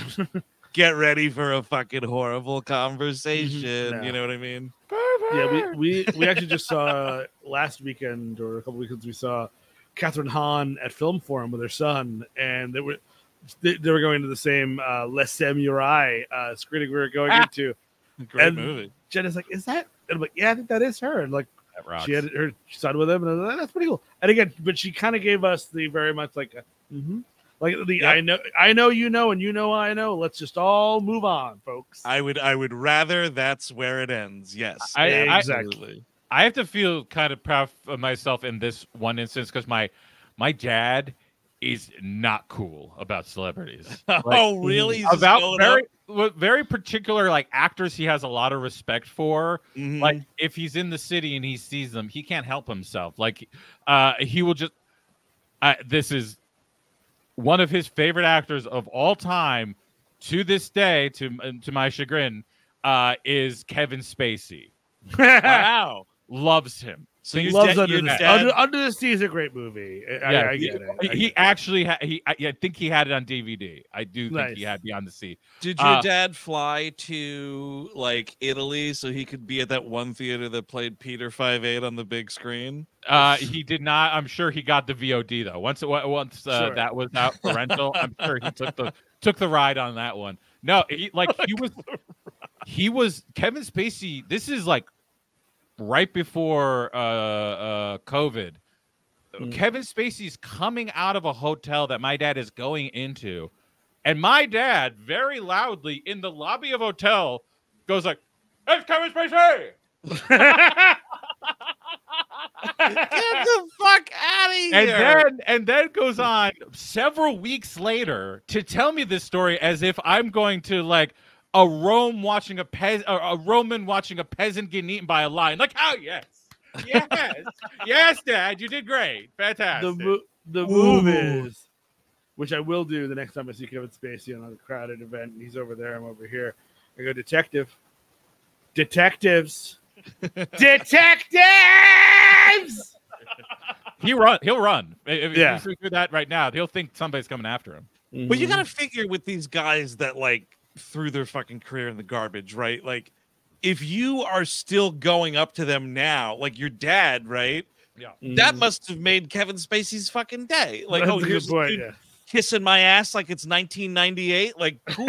Get ready for a fucking horrible conversation. You know what I mean? Pervert. Yeah, we actually just saw last weekend or a couple weekends, we saw Catherine Hahn at Film Forum with her son, and they were going to the same Les Samurai screening we were going into. Great movie. Jenna's like, "Is that?" And I'm like, "Yeah, I think that is her." And like, she had her son with him, and I was like, "That's pretty cool." And again, but she kind of gave us the very much like, like the I know you know, and you know I know. Let's just all move on, folks. I would rather that's where it ends. Yes, exactly. I have to feel kind of proud of myself in this one instance because my dad is not cool about celebrities. Like, oh, really? About very particular like actors he has a lot of respect for. Like if he's in the city and he sees them, he can't help himself. Like he will just this is one of his favorite actors of all time to this day, to my chagrin, is Kevin Spacey. Wow. Loves him. So he loves Under the Sea is a great movie. I get it. He actually I think he had it on DVD. I do think he had Beyond the Sea. Did your dad fly to like Italy so he could be at that one theater that played Peter 5'8" on the big screen? He did not. I'm sure he got the VOD though. Once that was out for rental, I'm sure he took the ride on that one. No, he was Kevin Spacey. This is like right before COVID. Kevin Spacey's coming out of a hotel that my dad is going into, and my dad very loudly in the lobby of hotel goes like, "It's Kevin Spacey!" Get the fuck out of here! And then goes on several weeks later to tell me this story as if I'm going to like a Roman watching a peasant getting eaten by a lion. Like, oh yes, yes, Dad, you did great, fantastic. The move is, which I will do the next time I see Kevin Spacey on a crowded event, and he's over there, I'm over here. I go, detectives. He'll run. If you do that right now, he'll think somebody's coming after him. But you got to figure with these guys that like threw their fucking career in the garbage, right? Like, if you are still going up to them now, like your dad, right? Yeah, that must have made Kevin Spacey's fucking day. Like, that's a good point. Kissing my ass like it's 1998. Like, cool.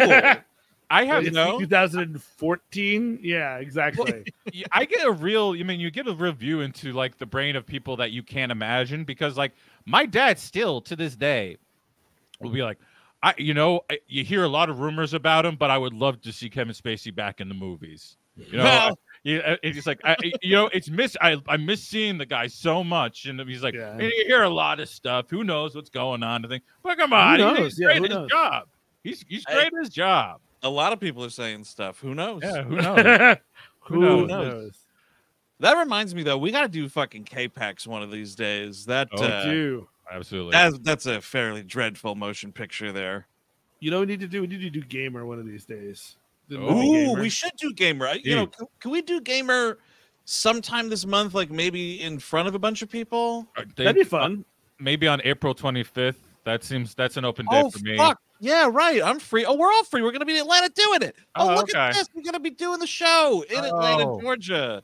I have 2014. Yeah, exactly. I get a real. you get a real view into like the brain of people that you can't imagine, because like my dad still to this day will be like, you hear a lot of rumors about him, but I would love to see Kevin Spacey back in the movies. It's like I miss seeing the guy so much, and he's like, and you hear a lot of stuff. Who knows what's going on? I think, but come on, he's great at his job. He's great at his job. A lot of people are saying stuff. Who knows? Yeah, who knows? Who knows? That reminds me, though, we got to do fucking K-Pax one of these days. Absolutely. That's a fairly dreadful motion picture there. You know what we need to do? We need to do Gamer one of these days. Ooh, we should do Gamer. Can we do Gamer sometime this month, like maybe in front of a bunch of people? That'd be fun. Maybe on April 25th. That's an open day for me. Fuck. Yeah, right. I'm free. Oh, we're all free. We're going to be in Atlanta doing it. Look at this. We're going to be doing the show in Atlanta, Georgia.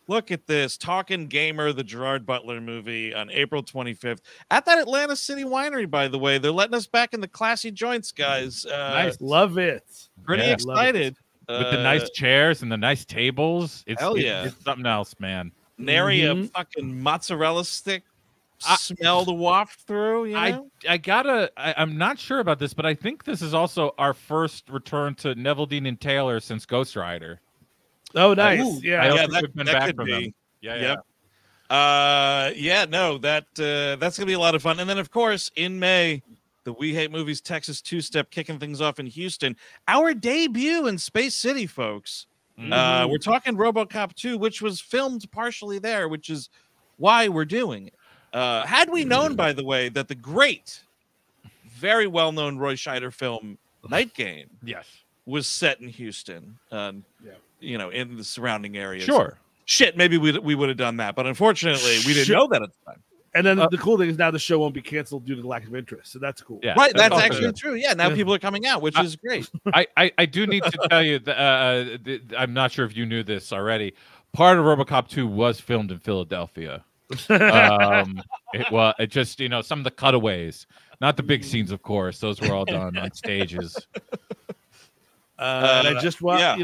Look at this. Talking Gamer, the Gerard Butler movie on April 25th at that Atlanta City Winery, by the way. They're letting us back in the classy joints, guys. Nice. Love it. Pretty excited. With the nice chairs and the nice tables. It's something else, man. Nary a fucking mozzarella stick smell to waft through. I'm not sure about this, but I think this is also our first return to Neville Dean and Taylor since Ghost Rider. Oh, nice. That could be. That's gonna be a lot of fun. And then, of course, in May, the We Hate Movies Texas two-step kicking things off in Houston. Our debut in Space City, folks. We're talking RoboCop 2, which was filmed partially there, which is why we're doing it. Had we known, by the way, that the great, very well-known Roy Scheider film Night Game was set in Houston, in the surrounding areas. Sure. Shit, maybe we would have done that, but unfortunately, we didn't know that at the time. And then the cool thing is now the show won't be canceled due to the lack of interest, so that's cool. Yeah, right, that's actually true. Yeah, now people are coming out, which is great. I do need to tell you that I'm not sure if you knew this already. Part of RoboCop 2 was filmed in Philadelphia. It just some of the cutaways, not the big scenes, of course. Those were all done on stages. And I just watched.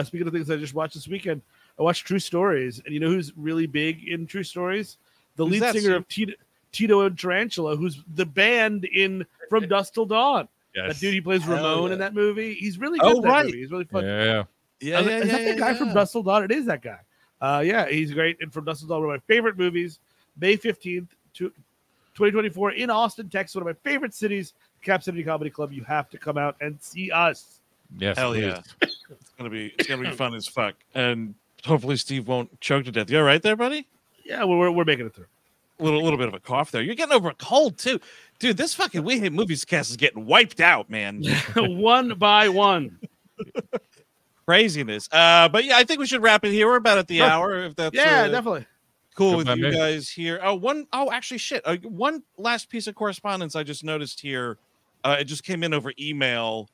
Speaking of things I just watched this weekend, I watched True Stories, and you know who's really big in True Stories? The lead singer of Tito and Tarantula, who's the band in From Dusk Till Dawn. Yes. That dude, he plays Ramon in that movie. He's really good in that movie. He's really fun. Is that the guy from Dusk Till Dawn? It is that guy. He's great. And From Dusk Till Dawn, one of my favorite movies. May 15th, 2024 in Austin, Texas, one of my favorite cities. Cap City Comedy Club. You have to come out and see us. Yes, hell please. Yeah! It's gonna be fun as fuck, and hopefully Steve won't choke to death. You all right there, buddy? Yeah, we're making it through. A little bit of a cough there. You're getting over a cold too, dude. This fucking We Hate Movies cast is getting wiped out, man. One by one. Craziness. But yeah, I think we should wrap it here. We're about at the hour. If that's definitely cool with you guys here. Actually, shit. One last piece of correspondence I just noticed here. It just came in over email.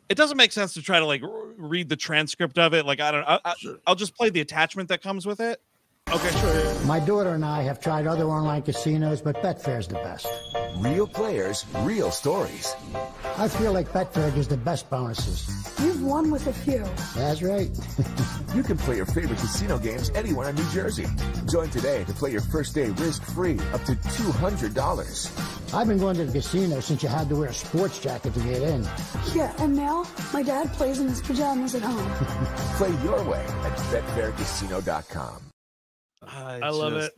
It doesn't make sense to try to like read the transcript of it. Like I'll just play the attachment that comes with it. Okay, sure. My daughter and I have tried other online casinos, but Betfair's the best. Real players, real stories. I feel like Betfair gives the best bonuses. You've won with a few. That's right. You can play your favorite casino games anywhere in New Jersey. Join today to play your first day risk-free up to $200. I've been going to the casino since you had to wear a sports jacket to get in. Yeah, and now my dad plays in his pajamas at home. Play your way at betfaircasino.com. I love it.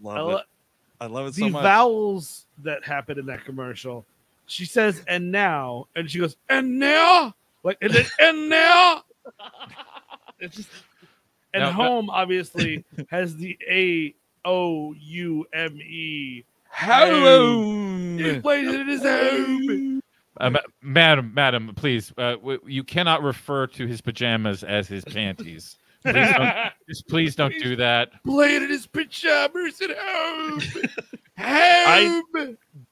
I love it so much. The vowels that happen in that commercial. She says, "And now," and she goes, "And now," like, and then, "And now." It's just, and home obviously has the AOUME. Home. He plays it in his home. Madam, please. You cannot refer to his pajamas as his panties. Please don't do that. Playing in his pajamas at home.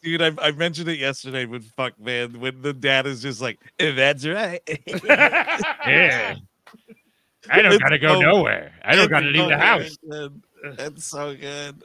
Dude, I mentioned it yesterday with fuck man when the dad is just like, that's right. Yeah. I don't gotta go nowhere. I don't gotta leave the house. That's so good.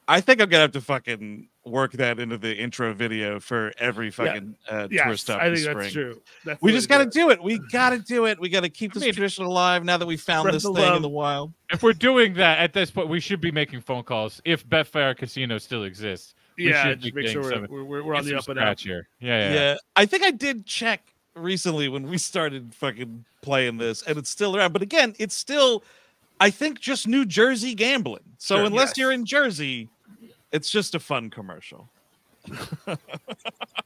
I think I'm gonna have to fucking work that into the intro video for every fucking tour stop I this think spring. that's true. That's We just got to do it. We got to do it. We got to keep this tradition alive now that we found this thing in the wild. If we're doing that at this point, we should be making phone calls. If Betfair Casino still exists, we should just be make sure we're on the up and up here. Yeah. I think I did check recently when we started fucking playing this, and it's still around. But again, it's still, I think, just New Jersey gambling. So unless you're in Jersey, it's just a fun commercial.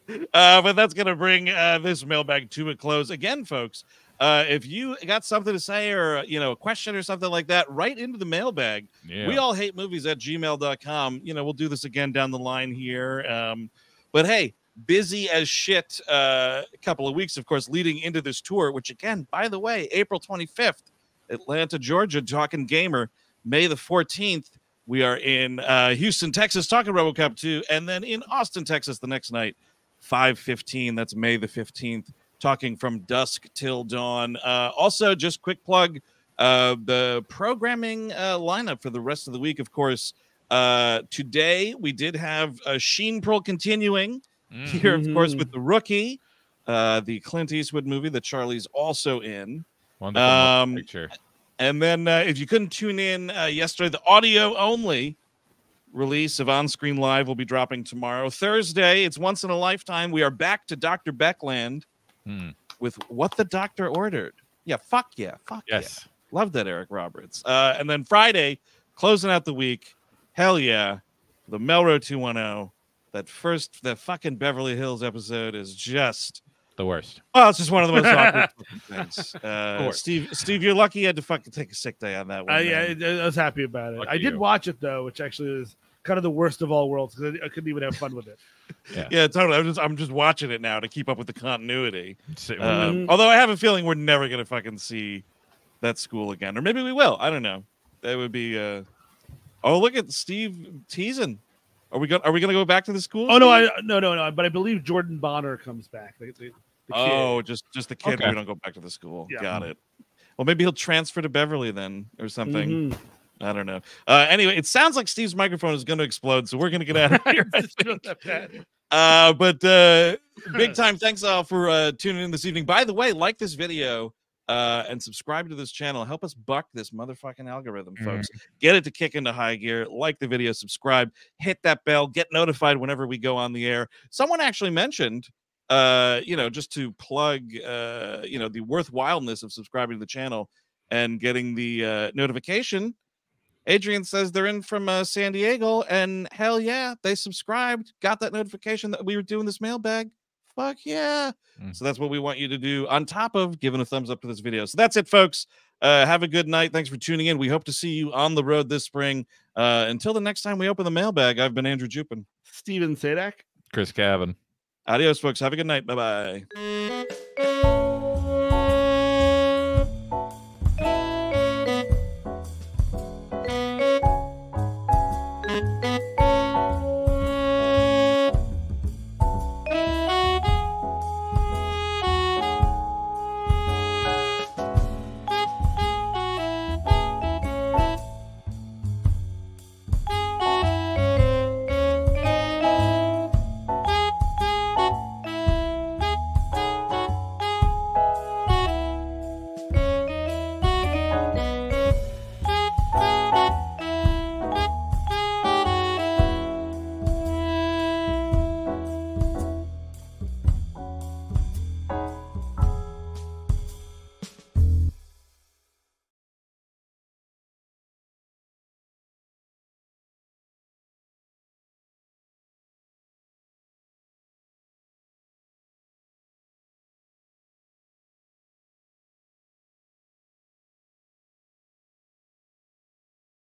But that's gonna bring this mailbag to a close again, folks. If you got something to say or a question or something like that, write into the mailbag. We all hate movies at gmail.com. We'll do this again down the line here. But hey, busy as shit a couple of weeks, of course, leading into this tour, which again, by the way, April 25th, Atlanta, Georgia, talking Gamer. May the 14th, we are in Houston, Texas, talking RoboCop 2, and then in Austin, Texas, the next night, 5/15. That's May the 15th, talking From Dusk Till Dawn. Also, just quick plug, the programming lineup for the rest of the week, of course. Today, we did have Sheen Pearl continuing here, of course, with The Rookie, the Clint Eastwood movie that Charlie's also in. Wonderful picture. And then if you couldn't tune in yesterday, the audio only release of On Screen Live will be dropping tomorrow. Thursday, it's Once in a Lifetime. We are back to Dr. Beckland with What the Doctor Ordered. Yeah, fuck yeah. Fuck yes. Yeah. Love that, Eric Roberts. And then Friday, closing out the week, hell yeah, the Melrose 210. That fucking Beverly Hills episode is just the worst. Oh, it's just one of the most awkward things. Steve, you're lucky you had to fucking take a sick day on that one. I was happy about it. I did watch it though, which actually is kind of the worst of all worlds because I couldn't even have fun with it. Yeah, totally. I'm just watching it now to keep up with the continuity. Although I have a feeling we're never gonna fucking see that school again, or maybe we will. I don't know. That would be. Oh, look at Steve teasing. Are we gonna go back to the school? Oh no. But I believe Jordan Bonner comes back. Just the kid. Okay. We don't go back to the school. Yeah. Got it. Well, maybe he'll transfer to Beverly then, or something. I don't know. Anyway, it sounds like Steve's microphone is going to explode, so we're going to get out of here. But big time thanks all for tuning in this evening. By the way, like this video and subscribe to this channel. Help us buck this motherfucking algorithm, folks. Get it to kick into high gear. Like the video, subscribe, hit that bell, get notified whenever we go on the air. Someone actually mentioned, just to plug, the worthwhileness of subscribing to the channel and getting the notification. Adrian says they're in from San Diego, and hell yeah, they subscribed, got that notification that we were doing this mailbag. Fuck yeah. So that's what we want you to do on top of giving a thumbs up to this video. So that's it, folks. Have a good night. Thanks for tuning in. We hope to see you on the road this spring. Until the next time we open the mailbag, I've been Andrew Jupin. Steven Sadak. Chris Cavan. Adios, folks. Have a good night. Bye-bye.